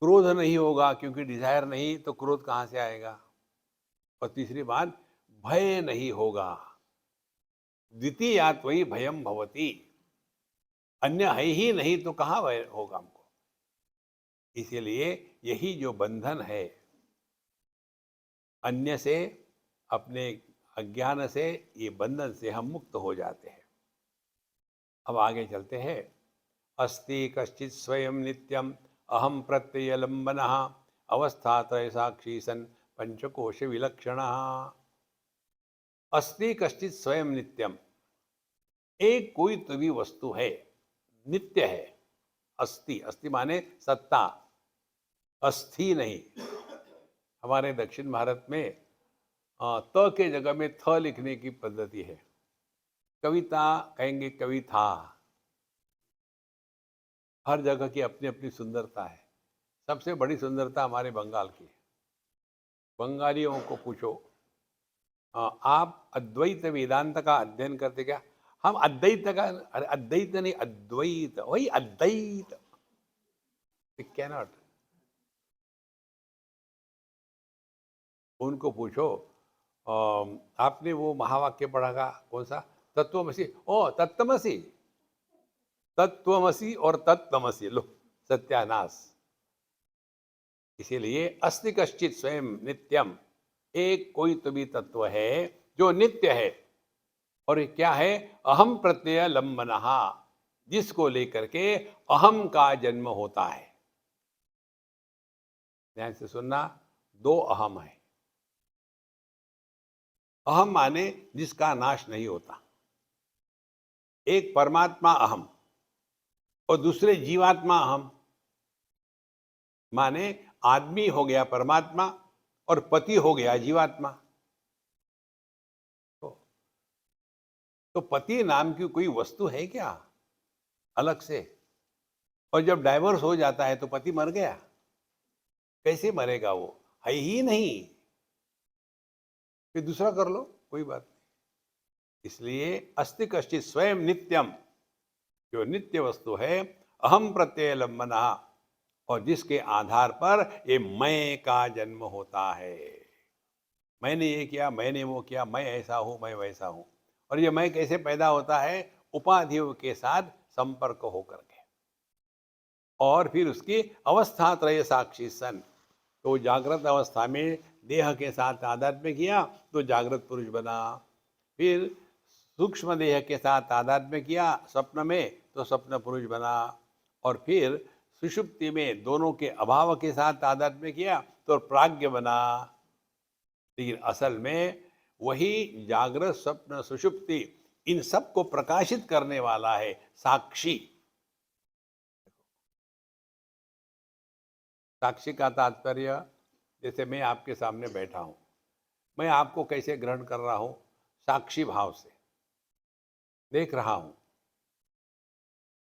क्रोध नहीं होगा, क्योंकि डिजायर नहीं तो क्रोध कहां से आएगा? और तीसरी बात, भय नहीं होगा। द्वितीयात् वही भयम भवति। अन्य है ही नहीं तो कहां भय होगा हमको? इसीलिए यही जो बंधन है, अन्य से, अपने अज्ञान से, ये बंधन से हम मुक्त हो जाते हैं। अब आगे चलते हैं। अस्ति कश्चित् स्वयं नित्यम अहम प्रत्ययलंबनः अवस्थात्रय साक्षी सन पंचकोश विलक्षणः। अस्ति कश्चित् स्वयं नित्यम। एक कोई तो भी वस्तु है, नित्य है। अस्ति, अस्ति माने सत्ता। अस्थि नहीं। हमारे दक्षिण भारत में त के जगह में थ लिखने की पद्धति है। कविता कहेंगे कवि था। हर जगह की अपनी अपनी सुंदरता है। सबसे बड़ी सुंदरता हमारे बंगाल की है। बंगालियों को पूछो, आप अद्वैत वेदांत का अध्ययन करते क्या? हम अद्वैत का, अरे अद्वैत नहीं, अद्वैत, वही अद्वैत, कैनॉट। उनको पूछो, आपने वो महावाक्य पढ़ा का कौन सा? तत्वमसी। ओ तत्वमसी, तत्वमसी और तत्वमसी, लो सत्यानाश। इसीलिए अस्ति कश्चित स्वयं नित्यम, एक कोई तो भी तत्व है जो नित्य है। और ये क्या है? अहम प्रत्यय लंबनहा, जिसको लेकर के अहम का जन्म होता है। ध्यान से सुनना, दो अहम है। अहम माने जिसका नाश नहीं होता। एक परमात्मा अहम और दूसरे जीवात्मा अहम। माने आदमी हो गया परमात्मा और पति हो गया जीवात्मा। तो पति नाम की कोई वस्तु है क्या अलग से? और जब डाइवोर्स हो जाता है तो पति मर गया? कैसे मरेगा? वो है ही नहीं। फिर दूसरा कर लो, कोई बात नहीं। इसलिए अस्ति कश्चित स्वयं नित्यम, जो नित्य वस्तु है, अहम प्रत्यय लंबना, और जिसके आधार पर ये मैं का जन्म होता है। मैंने ये किया, मैंने वो किया, मैं ऐसा हूं, मैं वैसा हूं। और ये मैं कैसे पैदा होता है? उपाधियों के साथ संपर्क होकर के। और फिर उसकी अवस्था त्रय साक्षी सन, तो जागृत अवस्था में देह के साथ तादात्म्य किया तो जागृत पुरुष बना। फिर सूक्ष्म देह के साथ तादात्म्य किया स्वप्न में तो स्वप्न पुरुष बना। और फिर सुषुप्ति में दोनों के अभाव के साथ तादात्म्य किया तो प्राज्ञ बना। लेकिन असल में वही जागृत स्वप्न सुषुप्ति, इन सब को प्रकाशित करने वाला है साक्षी। साक्षी का तात्पर्य, जैसे मैं आपके सामने बैठा हूं, मैं आपको कैसे ग्रहण कर रहा हूं? साक्षी भाव से देख रहा हूं।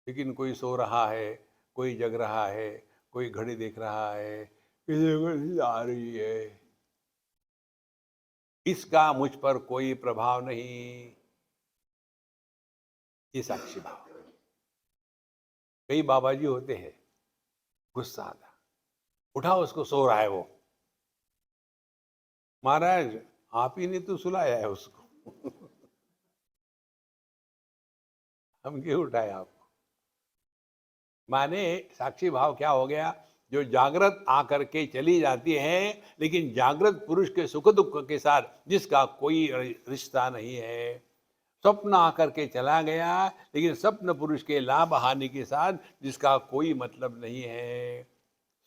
लेकिन कोई सो रहा है, कोई जग रहा है, कोई घड़ी देख रहा है, किसी को नींद आ रही है, इसका मुझ पर कोई प्रभाव नहीं। ये साक्षी भाव। कई बाबा जी होते हैं, गुस्सा आता, उठाओ उसको, सो रहा है वो। महाराज आप ही ने तो सुलाया है उसको। हम क्यों उठाए आपको? माने साक्षी भाव क्या हो गया? जो जागृत आकर के चली जाती है, लेकिन जागृत पुरुष के सुख दुख के साथ जिसका कोई रिश्ता नहीं है। स्वप्न आकर के चला गया, लेकिन स्वप्न पुरुष के लाभ हानि के साथ जिसका कोई मतलब नहीं है।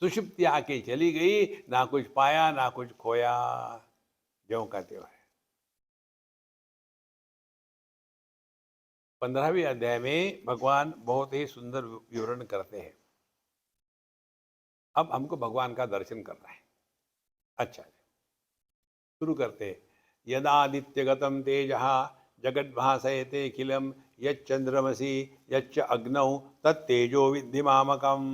सुषुप्ति आके चली गई, ना कुछ पाया ना कुछ खोया, ज्यों का त्यों है। 15वें अध्याय में भगवान बहुत ही सुंदर विवरण करते हैं। अब हमको भगवान का दर्शन करना है। अच्छा, शुरू करते हैं। यदादित्यगतम तेजः जगद्भासयते अखिलम यच्चंद्रमसि यच्च अग्नौ तत्तेजो विद्धि मामकम।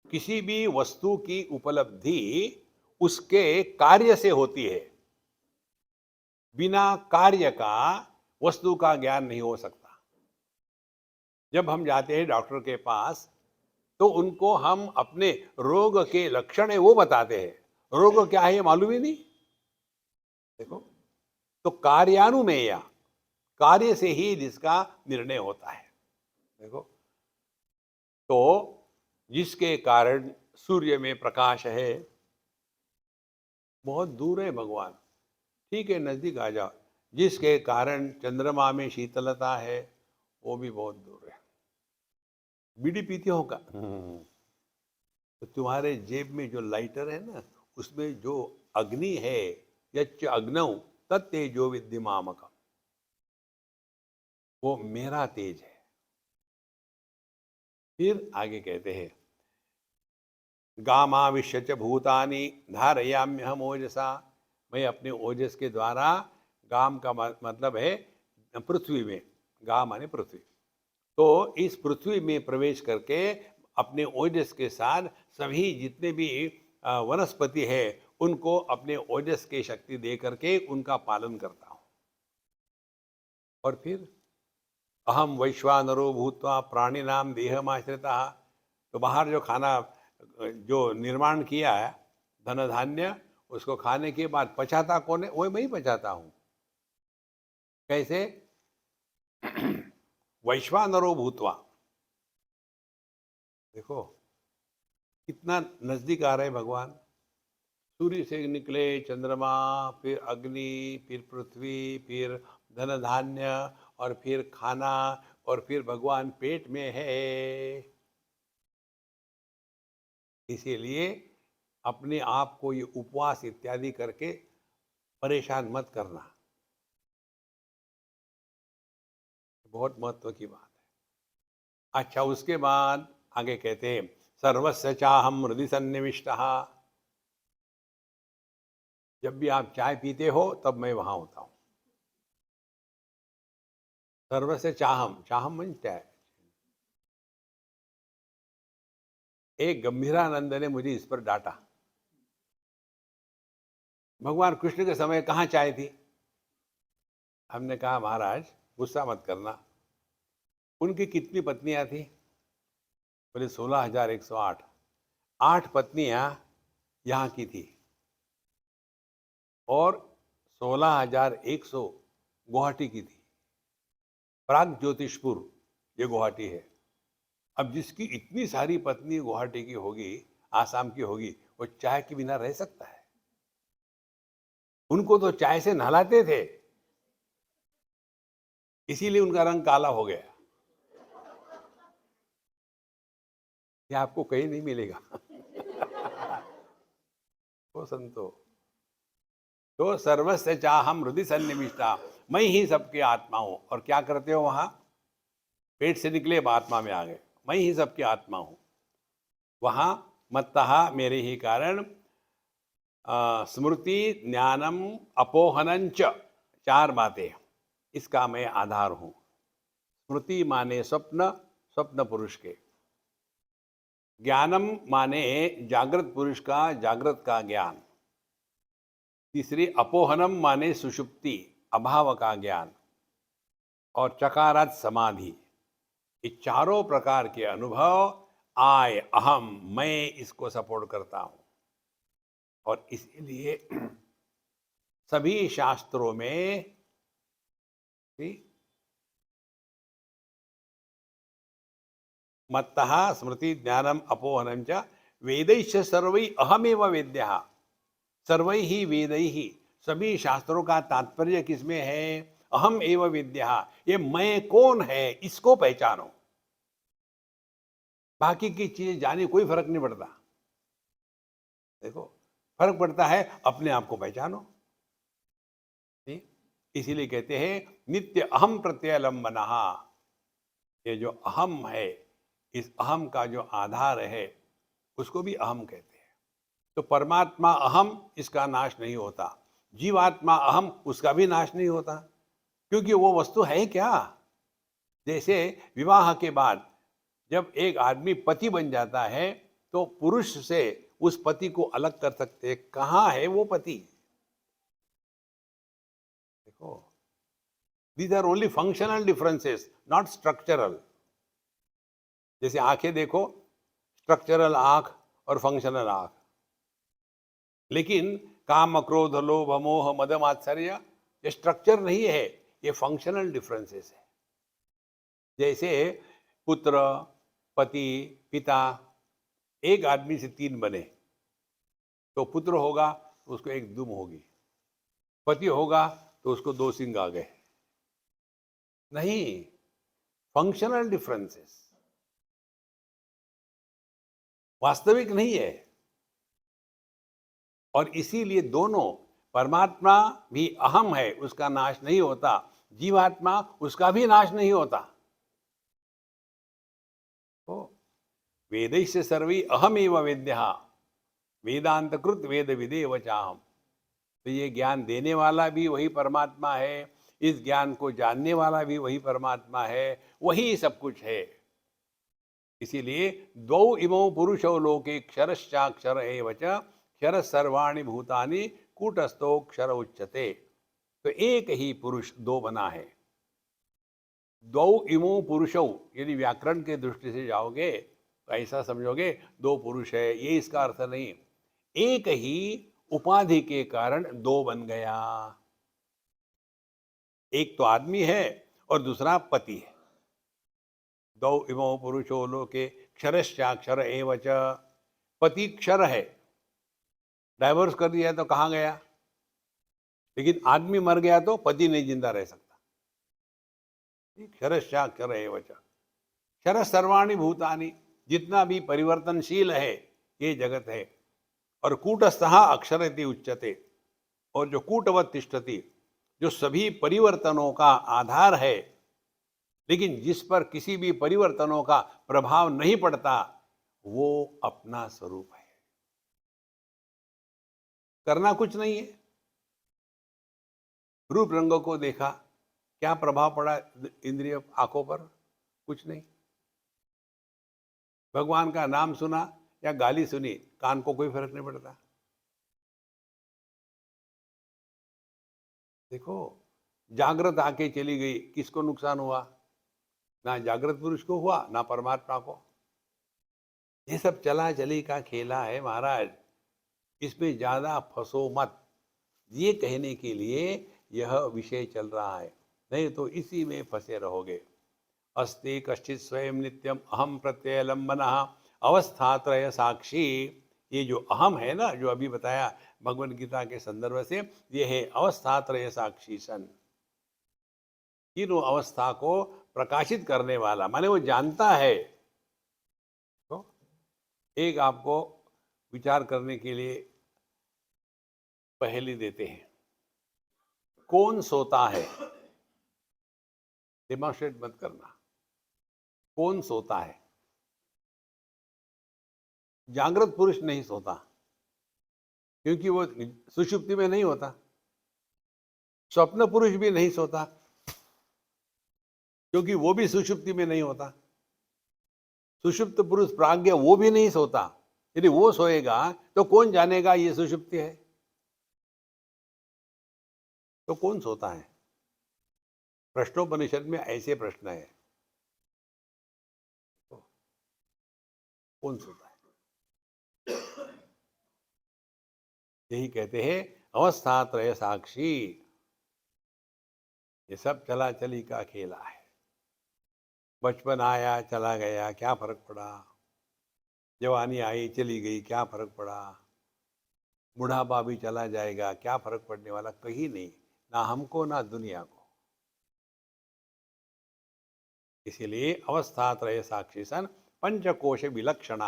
किसी भी वस्तु की उपलब्धि उसके कार्य से होती है। बिना कार्य का वस्तु का ज्ञान नहीं हो सकता। जब हम जाते हैं डॉक्टर के पास, तो उनको हम अपने रोग के लक्षण है वो बताते हैं। रोग क्या है ये मालूम ही नहीं। देखो, तो कार्यानुमेय, कार्य से ही जिसका निर्णय होता है। देखो, तो जिसके कारण सूर्य में प्रकाश है, बहुत दूर है भगवान, ठीक है नजदीक आ जाओ। जिसके कारण चंद्रमा में शीतलता है, वो भी बहुत दूर है। बीड़ी पीते हो का? तो तुम्हारे जेब में जो लाइटर है ना, उसमें जो अग्नि है, यच्च अग्नौ तत्तेजो विद्धि मामकम्, वो मेरा तेज है। फिर आगे कहते हैं, गामाविश्य च भूतानि धारयाम्यहम ओजसा। मैं अपने ओजस के द्वारा, गाम का मतलब है पृथ्वी में, गाम माने पृथ्वी, तो इस पृथ्वी में प्रवेश करके अपने ओजस के साथ सभी जितने भी वनस्पति है उनको अपने ओजस की शक्ति दे करके उनका पालन करता हूँ। और फिर अहम वैश्वानरो भूत्वा प्राणिनाम देहमाश्रिता। तो बाहर जो खाना जो निर्माण किया है धन धान्य, उसको खाने के बाद पचाता कौन है? वही मैं ही पचाता हूँ। कैसे? वैश्वानरो भूत्वा। देखो कितना नजदीक आ रहे हैं भगवान। सूर्य से निकले चंद्रमा, फिर अग्नि, फिर पृथ्वी, फिर धन धान्य, और फिर खाना, और फिर भगवान पेट में है। इसीलिए अपने आप को ये उपवास इत्यादि करके परेशान मत करना, बहुत महत्व की बात है। अच्छा, उसके बाद आगे कहते हैं सर्वस्य चाहम हृदि सन्निविष्टः। जब भी आप चाय पीते हो तब मैं वहां होता हूं। सर्वस्य चाहम, चाहम मीन्स चाय। एक गंभीरानंद ने मुझे इस पर डांटा। भगवान कृष्ण के समय कहाँ चाय थी? हमने कहा महाराज गुस्सा मत करना। उनकी कितनी पत्नियां थी? बोले 16,108। 8 पत्नियां यहाँ की थी और 16,100 गुवाहाटी की थी। प्राग ज्योतिषपुर ये गुवाहाटी है। अब जिसकी इतनी सारी पत्नी गुवाहाटी की होगी, आसाम की होगी, वो चाय के बिना रह सकता है? उनको तो चाय से नहलाते थे, इसीलिए उनका रंग काला हो गया। ये आपको कहीं नहीं मिलेगा। तो संतो, तो सर्वस्य चाहम हृदि सन्निविष्टा। मैं ही सबकी आत्मा हूं। और क्या करते हो वहां? पेट से निकले आत्मा में आ गए। मैं ही सबकी आत्मा हूं। वहां मत्तः मेरे ही कारण स्मृति ज्ञानम अपोहनंच, 4 बातें, इसका मैं आधार हूं। स्मृति माने स्वप्न, स्वप्न पुरुष के। ज्ञानम माने जागृत पुरुष का, जागृत का ज्ञान। तीसरी अपोहनम माने सुषुप्ति, अभाव का ज्ञान। और चकारात समाधि। ये चारों प्रकार के अनुभव आय अहम, मैं इसको सपोर्ट करता हूं। और इसीलिए सभी शास्त्रों में मत्तः स्मृति ज्ञानम अपोहनम च वेदैश्च सर्वै अहमेव वेद्यः। सर्वै ही वेदै ही, सभी शास्त्रों का तात्पर्य किसमें है? अहम एव वेद्यः। ये मैं कौन है इसको पहचानो। बाकी की चीजें जाने कोई फर्क नहीं पड़ता। देखो फर्क पड़ता है अपने आप को पहचानो। इसीलिए कहते हैं नित्य अहम प्रत्यलंबनः। ये जो अहम है, इस अहम का जो आधार है उसको भी अहम कहते हैं। तो परमात्मा अहम, इसका नाश नहीं होता। जीवात्मा अहम, उसका भी नाश नहीं होता, क्योंकि वो वस्तु है क्या? जैसे विवाह के बाद जब एक आदमी पति बन जाता है तो पुरुष से उस पति को अलग कर सकते हैं। कहाँ है वो पति? देखो, these are only functional differences, not structural. जैसे आंखें देखो, स्ट्रक्चरल आंख और फंक्शनल आंख। लेकिन काम क्रोध लोभ मोह मद मात्सर्य ये स्ट्रक्चर नहीं है, ये फंक्शनल डिफरेंसेस है। जैसे पुत्र, पति, पिता, एक आदमी से 3 बने, तो पुत्र होगा तो उसको एक दुम होगी, पति होगा तो उसको 2 सिंग आ गए। नहीं, फंक्शनल डिफरेंसेस, वास्तविक नहीं है। और इसीलिए दोनों, परमात्मा भी अहम है, उसका नाश नहीं होता। जीवात्मा, उसका भी नाश नहीं होता। तो वेदैश्च सर्वै अहमेव वेद्यः। वेदांत कृत वेद विदेव चाहम। तो ये ज्ञान देने वाला भी वही परमात्मा है, इस ज्ञान को जानने वाला भी वही परमात्मा है, वही सब कुछ है। इसीलिए द्वौ इमौ पुरुषो लोके क्षरश्चाक्षर एव च क्षर सर्वाणि भूतानि कूटस्थो क्षर उच्यते। तो एक ही पुरुष दो बना है। द्वौ इमो पुरुषौ, यदि व्याकरण के दृष्टि से जाओगे तो ऐसा समझोगे दो पुरुष है, ये इसका अर्थ नहीं। एक ही उपाधि के कारण दो बन गया। एक तो आदमी है और दूसरा पति है। द्वौ इमो पुरुषो लोके क्षरश्चाक्षर एव च। पति क्षर है, डाइवोर्स कर दिया तो कहाँ गया? लेकिन आदमी मर गया तो पति नहीं जिंदा रह सकता। क्षरश्चाक्षर एव च क्षर सर्वाणि भूतानि, जितना भी परिवर्तनशील है ये जगत है। और कूटस्थः अक्षर इति उच्यते, और जो कूटवत् तिष्ठति, जो सभी परिवर्तनों का आधार है, लेकिन जिस पर किसी भी परिवर्तनों का प्रभाव नहीं पड़ता, वो अपना स्वरूप है। करना कुछ नहीं है। रूप रंगों को देखा, क्या प्रभाव पड़ा इंद्रिय आंखों पर? कुछ नहीं। भगवान का नाम सुना या गाली सुनी, कान को कोई फर्क नहीं पड़ता। देखो, जागृत आके चली गई, किसको नुकसान हुआ? ना जागृत पुरुष को हुआ, ना परमात्मा को। ये सब चला चली का खेला है महाराज, इसमें ज्यादा फंसो मत, ये कहने के लिए यह विषय चल रहा है। नहीं तो इसी में फंसे रहोगे। अस्ति कश्चित स्वयं नित्यम अहम प्रत्ययलंबनः अवस्थात्रय साक्षी। ये जो अहम है ना, जो अभी बताया भगवद गीता के संदर्भ से, ये है अवस्थात्रय साक्षी सन। तीनों अवस्था को प्रकाशित करने वाला, माने वो जानता है। तो एक आपको विचार करने के लिए पहेली देते हैं। कौन सोता है? डेमोन्स्ट्रेट मत करना। कौन सोता है? जागृत पुरुष नहीं सोता, क्योंकि वो सुषुप्ति में नहीं होता। स्वप्न पुरुष भी नहीं सोता, क्योंकि वो भी सुषुप्ति में नहीं होता। सुषुप्त पुरुष प्राज्ञ वो भी नहीं सोता। यदि वो सोएगा तो कौन जानेगा ये सुषुप्ति है? तो कौन सोता है? प्रश्नोपनिषद में ऐसे प्रश्न है, तो कौन सोता है? यही कहते हैं अवस्थात्रय साक्षी। ये सब चला चली का खेला है। बचपन आया चला गया, क्या फर्क पड़ा? जवानी आई चली गई, क्या फर्क पड़ा? बुढ़ापा भी चला जाएगा, क्या फर्क पड़ने वाला? कहीं नहीं, ना हमको ना दुनिया को। इसीलिए अवस्थात्रय साक्षी सन पंचकोश विलक्षण,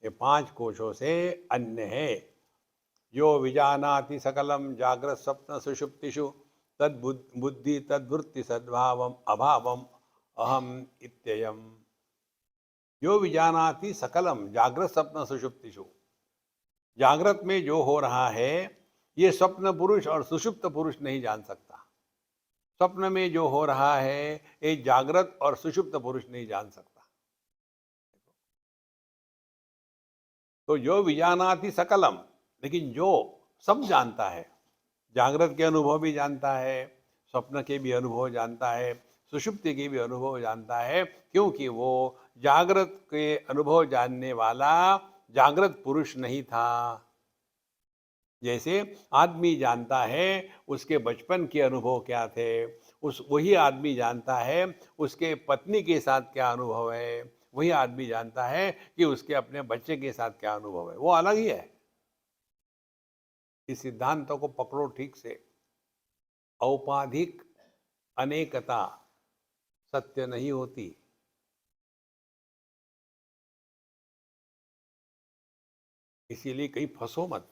ये 5 कोशों से अन्य है। जो विजानाति सकलम जागृत स्वप्न सुषुप्तिषु तद बुद्धि तद्वृत्ति सद्भावम अभावम अहम इत्ययम। जो विजानाति सकलम जागृत स्वप्न सुषुप्तिषु, जागृत में जो हो रहा है ये स्वप्न पुरुष और सुषुप्त पुरुष नहीं जान सकता। स्वप्न में जो हो रहा है ये जागृत और सुषुप्त पुरुष नहीं जान सकता। तो जो विजानाति सकलम, लेकिन जो सब जानता है, जागृत के अनुभव भी जानता है, स्वप्न के भी अनुभव जानता है, सुषुप्ति के भी अनुभव जानता है, क्योंकि वो जागृत के अनुभव जानने वाला जागृत पुरुष नहीं था। जैसे आदमी जानता है उसके बचपन के अनुभव क्या थे, उस वही आदमी जानता है उसके पत्नी के साथ क्या अनुभव है, वही आदमी जानता है कि उसके अपने बच्चे के साथ क्या अनुभव है। वो अलग ही है। इस सिद्धांतों को पकड़ो ठीक से। औपाधिक अनेकता सत्य नहीं होती। इसीलिए कहीं फंसो मत,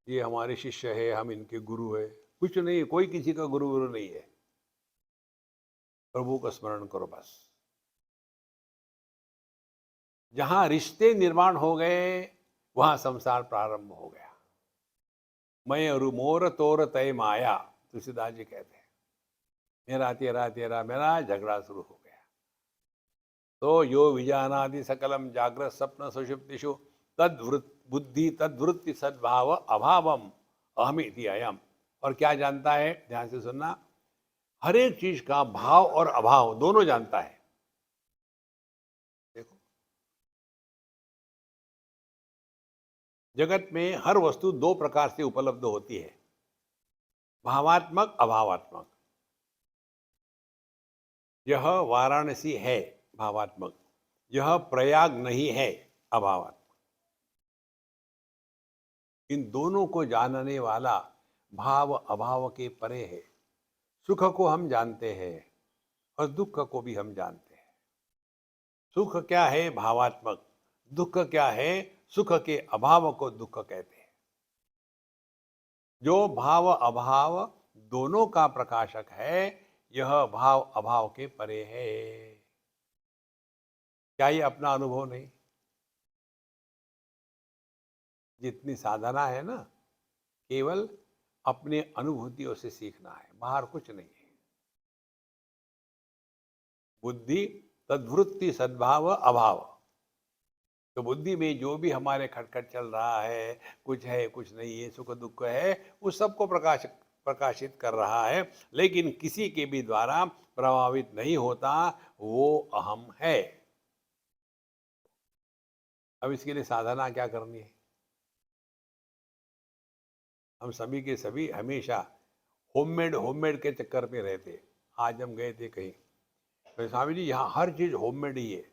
ये हमारे शिष्य है, हम इनके गुरु है। कुछ नहीं, कोई किसी का गुरु नहीं है। प्रभु का स्मरण करो बस। जहां रिश्ते निर्माण हो गए वहां संसार प्रारंभ हो गया। मैं रुमोर तोर तय माया, तुलसीदास जी कहते हैं, मेरा तेरा तेरा मेरा झगड़ा शुरू हो गया। तो यो विजानादि सकलम जागृत स्वप्न सुषुप्तिषु बुद्धि तद्वृत्ति सद्भाव अभावम अहमिति अयम। और क्या जानता है, ध्यान से सुनना, हर एक चीज का भाव और अभाव दोनों जानता है। देखो, जगत में हर वस्तु दो प्रकार से उपलब्ध होती है, भावात्मक अभावात्मक। यह वाराणसी है, भावात्मक। यह प्रयाग नहीं है, अभावात्मक। इन दोनों को जानने वाला भाव अभाव के परे है। सुख को हम जानते हैं और दुख को भी हम जानते हैं। सुख क्या है, भावात्मक। दुख क्या है, सुख के अभाव को दुख कहते हैं। जो भाव अभाव दोनों का प्रकाशक है, यह भाव अभाव के परे है। क्या ये अपना अनुभव नहीं? जितनी साधना है ना, केवल अपने अनुभूतियों से सीखना है, बाहर कुछ नहीं है। बुद्धि तद्वृत्ति सद्भाव अभाव। तो बुद्धि में जो भी हमारे खटखट चल रहा है कुछ नहीं है, सुख दुख है, उस सबको प्रकाशित कर रहा है, लेकिन किसी के भी द्वारा प्रभावित नहीं होता, वो अहम है। अब इसके लिए साधना क्या करनी है? हम सभी के सभी हमेशा होममेड के चक्कर में रहते। आज हम गए थे कहीं, तो स्वामी जी यहाँ हर चीज़ होममेड ही है।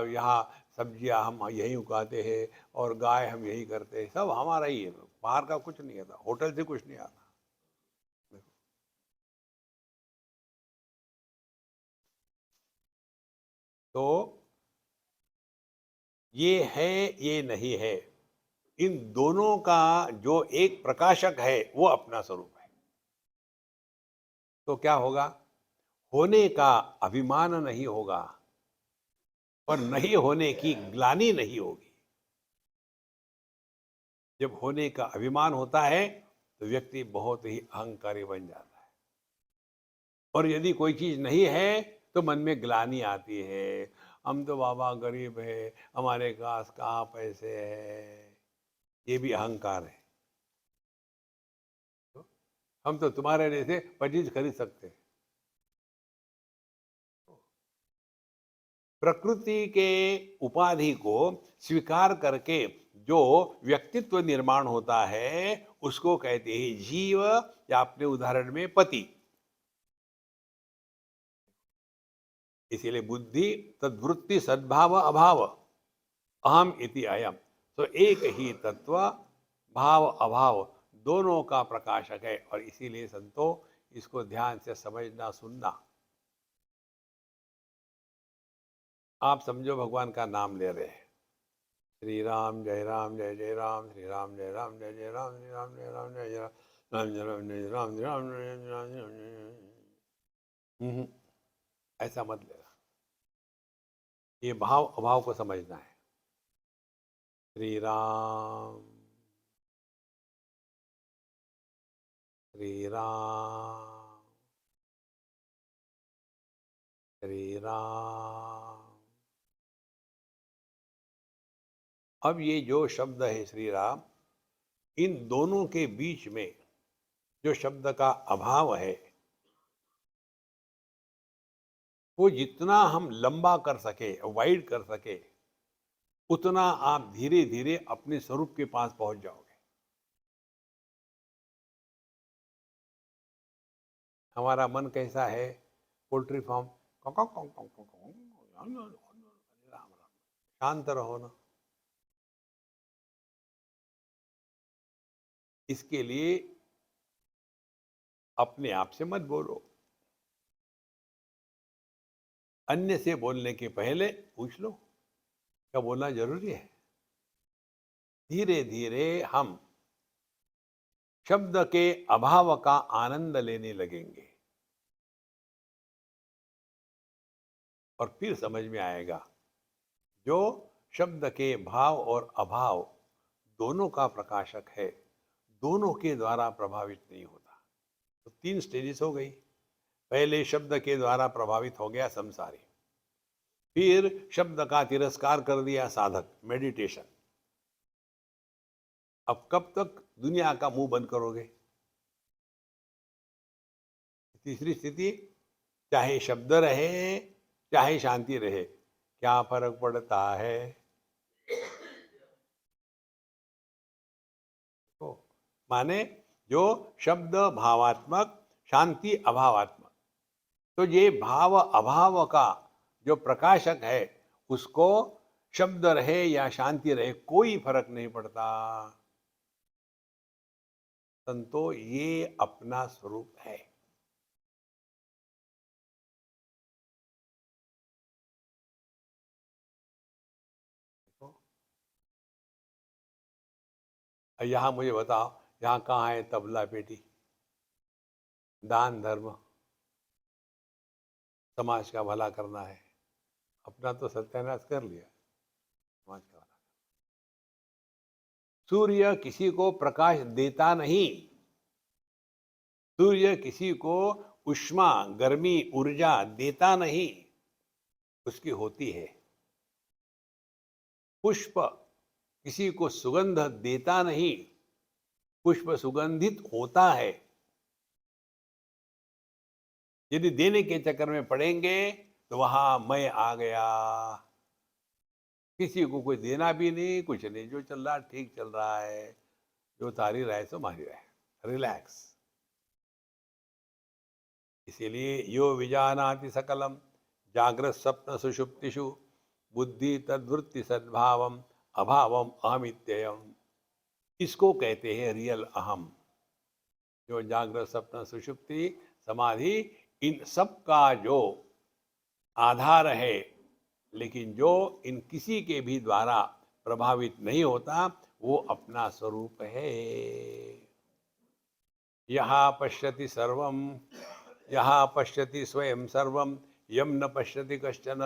यहाँ सब्जियाँ हम यहीं उगाते हैं और गाय हम यही करते हैं, सब हमारा ही है, बाहर का कुछ नहीं आता, होटल से कुछ नहीं आता। तो ये है, ये नहीं है, इन दोनों का जो एक प्रकाशक है वो अपना स्वरूप है। तो क्या होगा? होने का अभिमान नहीं होगा और नहीं होने की ग्लानि नहीं होगी। जब होने का अभिमान होता है तो व्यक्ति बहुत ही अहंकारी बन जाता है, और यदि कोई चीज नहीं है तो मन में ग्लानि आती है, हम तो बाबा गरीब है, हमारे पास कहाँ पैसे है। ये भी अहंकार है। तो हम तो तुम्हारे जैसे 25 खरीद सकते हैं। प्रकृति के उपाधि को स्वीकार करके जो व्यक्तित्व निर्माण होता है, उसको कहते हैं जीव, या अपने उदाहरण में पति। इसीलिए बुद्धि तद्वृत्ति सद्भाव अभाव अहम इति अयम। तो एक ही तत्व भाव अभाव दोनों का प्रकाशक है, और इसीलिए संतो इसको ध्यान से समझना सुनना। आप समझो भगवान का नाम ले रहे हैं, श्री राम जय राम जय जय राम, श्री राम जय राम जय जय राम, श्री राम जय राम जय जय राम, राम जय राम जय राम, राम जय राम जय। ऐसा मत लेना, ये भाव अभाव को समझना है। श्री राम श्री राम श्री राम। अब ये जो शब्द है श्री राम, इन दोनों के बीच में जो शब्द का अभाव है, वो जितना हम लंबा कर सके, वाइड कर सके, उतना आप धीरे धीरे अपने स्वरूप के पास पहुंच जाओगे। हमारा मन कैसा है? पोल्ट्री फार्म, शांत रहो ना। इसके लिए अपने आप से मत बोलो, अन्य से बोलने के पहले पूछ लो क्या बोलना जरूरी है। धीरे धीरे हम शब्द के अभाव का आनंद लेने लगेंगे, और फिर समझ में आएगा जो शब्द के भाव और अभाव दोनों का प्रकाशक है, दोनों के द्वारा प्रभावित नहीं होता। तो 3 स्टेजेस हो गई। पहले शब्द के द्वारा प्रभावित हो गया संसारी, फिर शब्द का तिरस्कार कर दिया साधक, मेडिटेशन। अब कब तक दुनिया का मुंह बंद करोगे? तीसरी स्थिति, चाहे शब्द रहे चाहे शांति रहे, क्या फर्क पड़ता है? तो माने जो शब्द भावात्मक, शांति अभावात्मक, तो ये भाव अभाव का जो प्रकाशक है उसको शब्द रहे या शांति रहे कोई फर्क नहीं पड़ता। संतो ये अपना स्वरूप है। यहां मुझे बताओ, यहां कहाँ है तबला पेटी? दान धर्म, समाज का भला करना है, अपना तो सत्यानाश कर लिया, समाज का भला। सूर्य किसी को प्रकाश देता नहीं, सूर्य किसी को उष्मा, गर्मी, ऊर्जा देता नहीं, उसकी होती है। पुष्प किसी को सुगंध देता नहीं, पुष्प सुगंधित होता है। यदि देने के चक्कर में पड़ेंगे तो वहां मैं आ गया, किसी को कोई देना भी नहीं, कुछ नहीं, जो चल रहा ठीक चल रहा है, जो तारी रहा है सो मारी रहा है, रिलैक्स। इसीलिए यो विजानाति सकलम जागृत स्वप्न सुषुप्तिषु बुद्धि तद्वृत्ति सद्भावम अभावम अहमित्ययम, इसको कहते हैं रियल अहम। जो जागृत स्वप्न सुषुप्ति समाधि, इन सब का जो आधार है, लेकिन जो इन किसी के भी द्वारा प्रभावित नहीं होता, वो अपना स्वरूप है। यहाँ पश्यति सर्वम, यहाँ पश्यति स्वयं सर्वम, यम न पश्यति कश्चन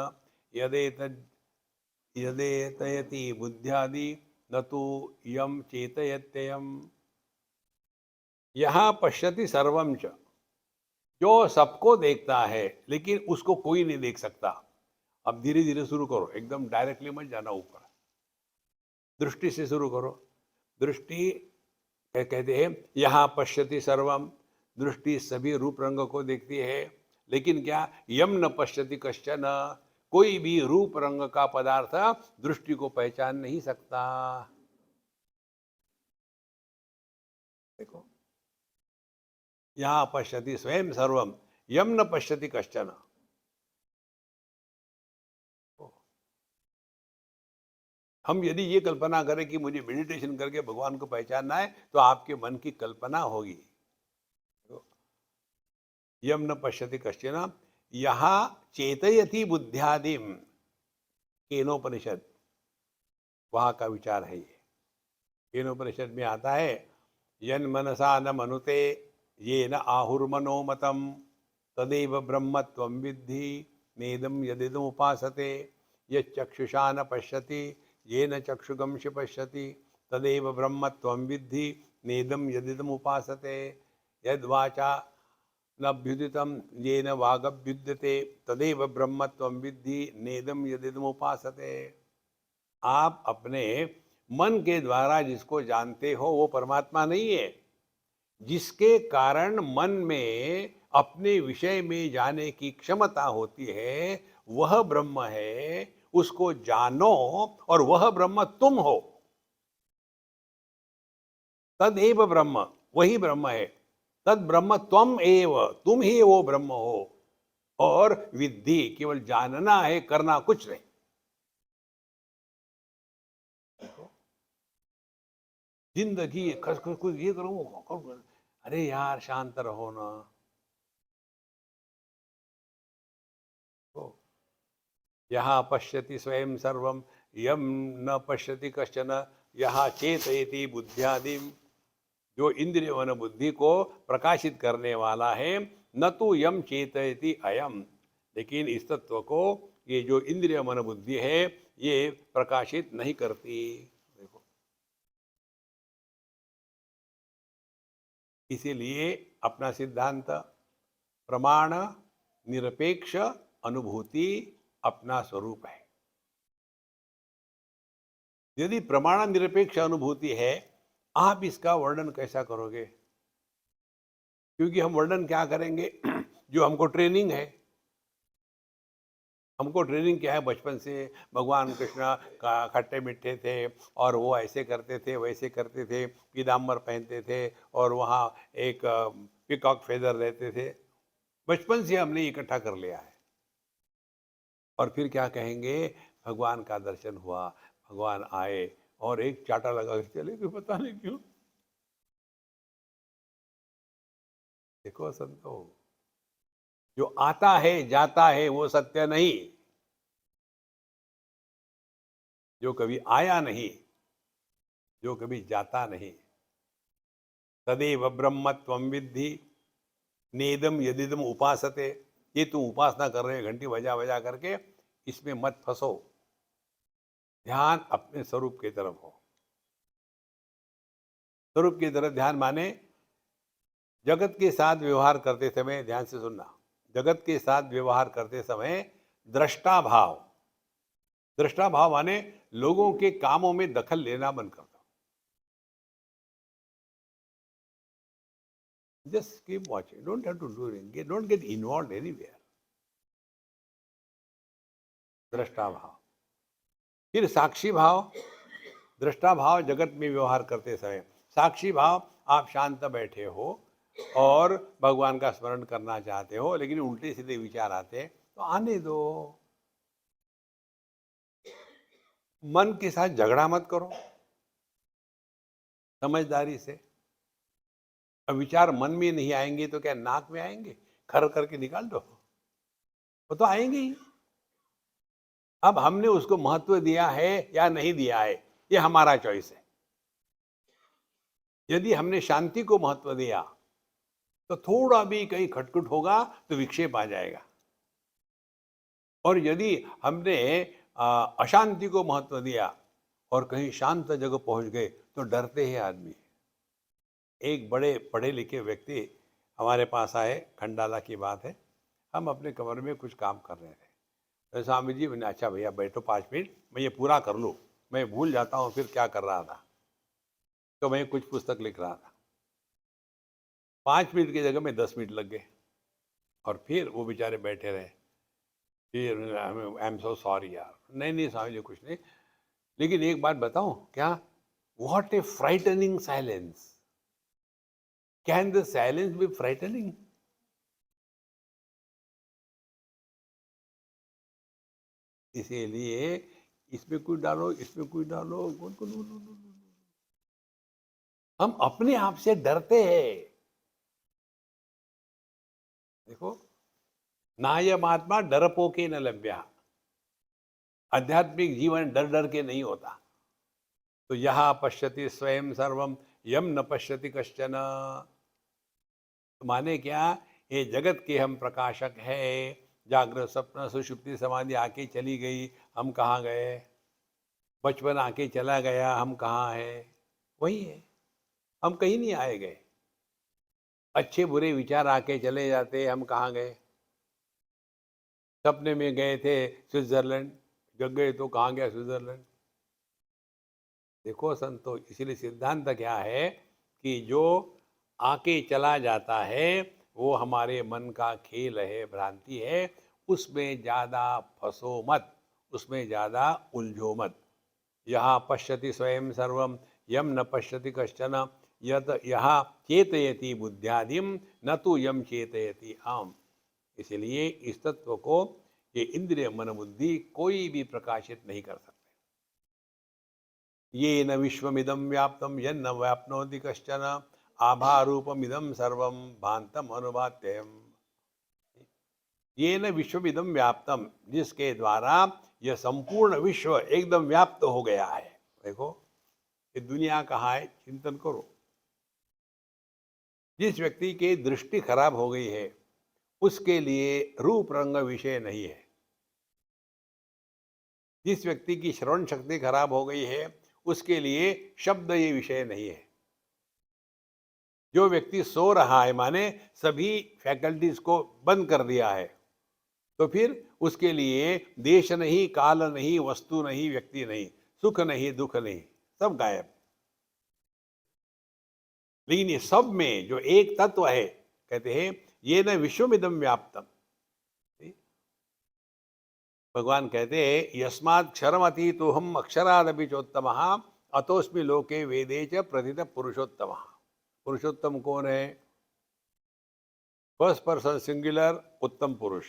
यदेतयति बुद्ध्यादि न तो यम चेतयत्ययम। यहाँ पश्यति सर्वम च, जो सबको देखता है लेकिन उसको कोई नहीं देख सकता। अब धीरे धीरे शुरू करो, एकदम डायरेक्टली मत जाना ऊपर, दृष्टि से शुरू करो। दृष्टि कहते हैं यहाँ पश्यति सर्वम, दृष्टि सभी रूप रंग को देखती है, लेकिन क्या यम न पश्यति कश्चन, कोई भी रूप रंग का पदार्थ दृष्टि को पहचान नहीं सकता। देखो, यहाँ पश्यति स्वयं सर्वम, यम न पश्यति कश्चन। हम यदि ये कल्पना करें कि मुझे मेडिटेशन करके भगवान को पहचानना है, तो आपके मन की कल्पना होगी। यम न पश्यति कश्चन यहाँ चेतयति बुद्ध्यादिम, केनोपनिषद, वहां का विचार है ये। केनोपनिषद में आता है यन मनसा न मनुते ये न आहुर्मनोमतम तदेव ब्रह्मत्वं विद्धि नेदम यदिदम उपासते यक्षुषा न पश्यति ये न चक्षुगंशि पश्यति तदेव ब्रह्मत्वं विद्धि नेदम यदिदम उपासते यद्वाचा नभ्युदितं येन वागभ्युद्यते तदेव ब्रह्मत्वं विद्धि नेदम यदिदम उपासते। आप अपने मन के द्वारा जिसको जानते हो वो परमात्मा नहीं है। जिसके कारण मन में अपने विषय में जाने की क्षमता होती है वह ब्रह्म है, उसको जानो और वह ब्रह्म तुम हो। तदेव ब्रह्म, वही ब्रह्म है। तद ब्रह्म त्वम एव, तुम ही वो ब्रह्म हो। और विद्धि, केवल जानना है, करना कुछ नहीं। जिंदगी कुछ ये करूं, अरे यार शांत रहो ना। यहाँ पश्यति स्वयं सर्वम यम न पश्यति कश्चन यहाँ चेतयति बुद्ध्यादिम, जो इंद्रिय मन बुद्धि को प्रकाशित करने वाला है, न तो यम चेतयति अयम, लेकिन इस तत्व को, ये जो इंद्रिय मन बुद्धि है, ये प्रकाशित नहीं करती। देखो, इसीलिए अपना सिद्धांत प्रमाण निरपेक्ष अनुभूति अपना स्वरूप है। यदि प्रमाण निरपेक्ष अनुभूति है, आप इसका वर्णन कैसा करोगे? क्योंकि हम वर्णन क्या करेंगे? जो हमको ट्रेनिंग है। हमको ट्रेनिंग क्या है? बचपन से भगवान कृष्ण का खट्टे मीठे थे और वो ऐसे करते थे, वैसे करते थे, पीताम्बर पहनते थे और वहाँ एक पीकॉक फेदर रहते थे। बचपन से हमने इकट्ठा कर लिया है। और फिर क्या कहेंगे? भगवान का दर्शन हुआ, भगवान आए और एक चाटा लगा के चले गए, पता नहीं क्यों। देखो संतो, जो आता है जाता है वो सत्य नहीं। जो कभी आया नहीं, जो कभी जाता नहीं, तदेव ब्रह्मत्वं विद्धि नेदम यदिदम उपासते। ये तुम उपासना कर रहे हो घंटी बजा बजा करके, इसमें मत फंसो। ध्यान अपने स्वरूप की तरफ हो। स्वरूप की तरफ ध्यान माने जगत के साथ व्यवहार करते समय, ध्यान से सुनना, जगत के साथ व्यवहार करते समय दृष्टा भाव। दृष्टा भाव माने लोगों के कामों में दखल लेना बंद कर दो। Just keep watching. Don't have to do anything. Don't get involved anywhere. दृष्टा भाव। फिर साक्षी भाव। दृष्टा भाव जगत में व्यवहार करते समय। साक्षी भाव, आप शांत बैठे हो और भगवान का स्मरण करना चाहते हो, लेकिन उल्टे सीधे विचार आते हैं, तो आने दो। मन के साथ झगड़ा मत करो, समझदारी से। अब विचार मन में नहीं आएंगे तो क्या नाक में आएंगे? खर करके निकाल दो, वो तो आएंगे ही। अब हमने उसको महत्व दिया है या नहीं दिया है, ये हमारा चॉइस है। यदि हमने शांति को महत्व दिया तो थोड़ा भी कहीं खटखट होगा तो विक्षेप आ जाएगा। और यदि हमने अशांति को महत्व दिया और कहीं शांत जगह पहुंच गए तो डरते हैं आदमी। एक बड़े पढ़े लिखे व्यक्ति हमारे पास आए, खंडाला की बात है। हम अपने कमरे में कुछ काम कर रहे थे, तो स्वामी जी मैंने, अच्छा भैया बैठो 5 मिनट, मैं ये पूरा कर लूँ, मैं भूल जाता हूँ फिर क्या कर रहा था। तो मैं कुछ पुस्तक लिख रहा था। 5 मिनट की जगह में 10 मिनट लग गए और फिर वो बेचारे बैठे रहे। फिर आई एम सो सॉरी यार। नहीं नहीं स्वामी जी कुछ नहीं, लेकिन एक बात बताऊं क्या? What a frightening silence. Can the silence be frightening? इसीलिए इसमें कुछ डालो, इसमें कुछ डालो, हम अपने आप से डरते हैं। देखो, नायम आत्मा डरपोके न लभ्या। आध्यात्मिक जीवन डर डर के नहीं होता। तो यह पश्यति स्वयं सर्वम यम न पश्यति कश्चन। तो माने क्या? ये जगत के हम प्रकाशक है। जागृत स्वप्न सुषुप्ति समाधि आके चली गई, हम कहाँ गए? बचपन आके चला गया, हम कहाँ हैं? वही है, हम कहीं नहीं आए गए। अच्छे बुरे विचार आके चले जाते, हम कहाँ गए? सपने में गए थे स्विट्जरलैंड, जग गए तो कहाँ गया स्विट्जरलैंड? देखो संतो, इसलिए सिद्धांत क्या है कि जो आके चला जाता है वो हमारे मन का खेल है, भ्रांति है। उसमें ज़्यादा फंसो मत, उसमें ज़्यादा उलझो मत। यहाँ पश्यति स्वयं सर्वम यम न पश्यति कश्चन यत यहाँ चेतयति बुद्ध्यादिम न तो यम चेतयति आम। इसलिए इस तत्व को ये इंद्रिय मन बुद्धि कोई भी प्रकाशित नहीं कर सकते। ये न विश्वमिदं व्याप्तं यन्न व्याप्नोति कश्चन आभारूपमिदं सर्वं भान्तम अनुभात्ययम्। ये न विश्वमिदं व्याप्तम, जिसके द्वारा यह संपूर्ण विश्व एकदम व्याप्त हो गया है। देखो, ये दुनिया कहाँ है, चिंतन करो। जिस व्यक्ति की दृष्टि खराब हो गई है उसके लिए रूप रंग विषय नहीं है। जिस व्यक्ति की श्रवण शक्ति खराब हो गई है उसके लिए शब्द ये विषय नहीं है। जो व्यक्ति सो रहा है माने सभी फैकल्टीज को बंद कर दिया है, तो फिर उसके लिए देश नहीं, काल नहीं, वस्तु नहीं, व्यक्ति नहीं, सुख नहीं, दुख नहीं, सब गायब। लेकिन ये सब में जो एक तत्व है, कहते हैं ये न विश्वमिदं व्याप्तम। भगवान कहते हैं यस्मात् क्षरमतीतो हम अक्षरादपि चोत्तमः अतोस्मि लोके वेदे च प्रथित पुरुषोत्तमः। पुरुषोत्तम कौन है? फर्स्ट पर्सन सिंगुलर उत्तम पुरुष,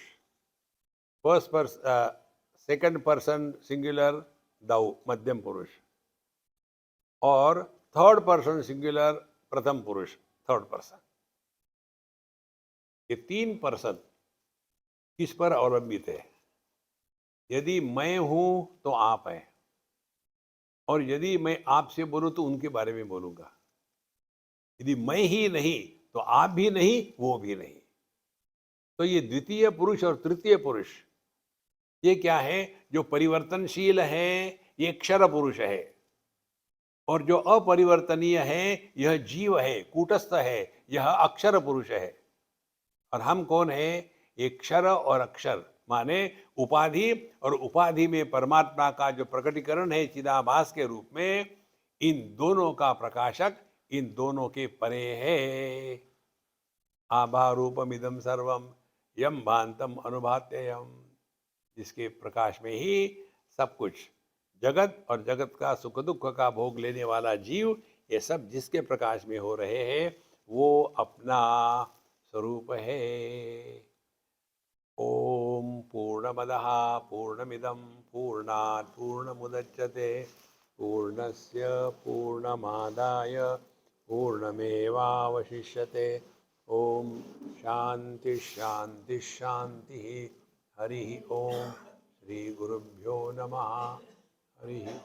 first person second person singular thou मध्यम पुरुष, और थर्ड पर्सन सिंगुलर प्रथम पुरुष थर्ड पर्सन। ये तीन पर्सन किस पर अवलंबित है? यदि मैं हूं तो आप हैं, और यदि मैं आपसे बोलूं तो उनके बारे में बोलूंगा। यदि मैं ही नहीं तो आप भी नहीं, वो भी नहीं। तो ये द्वितीय पुरुष और तृतीय पुरुष ये क्या है? जो परिवर्तनशील है ये क्षर पुरुष है, और जो अपरिवर्तनीय है यह जीव है, कूटस्थ है, यह अक्षर पुरुष है। और हम कौन है? एक क्षर और अक्षर माने उपाधि, और उपाधि में परमात्मा का जो प्रकटीकरण है चिदाभास के रूप में, इन दोनों का प्रकाशक इन दोनों के परे है। आभारूपमिदं सर्वम यम भांतम अनुभात्ययम। जिसके प्रकाश में ही सब कुछ, जगत और जगत का सुख दुख का भोग लेने वाला जीव, ये सब जिसके प्रकाश में हो रहे हैं वो अपना स्वरूप है। ओम पूर्णमदः पूर्णमिदं पूर्णात् पूर्णमुदच्यते पूर्णस्य पूर्णमादाय पूर्णमेवावशिष्यते। ओम शांति शांति शांति। हरि ओम। श्री गुरुभ्यो नमः। हरि ओम।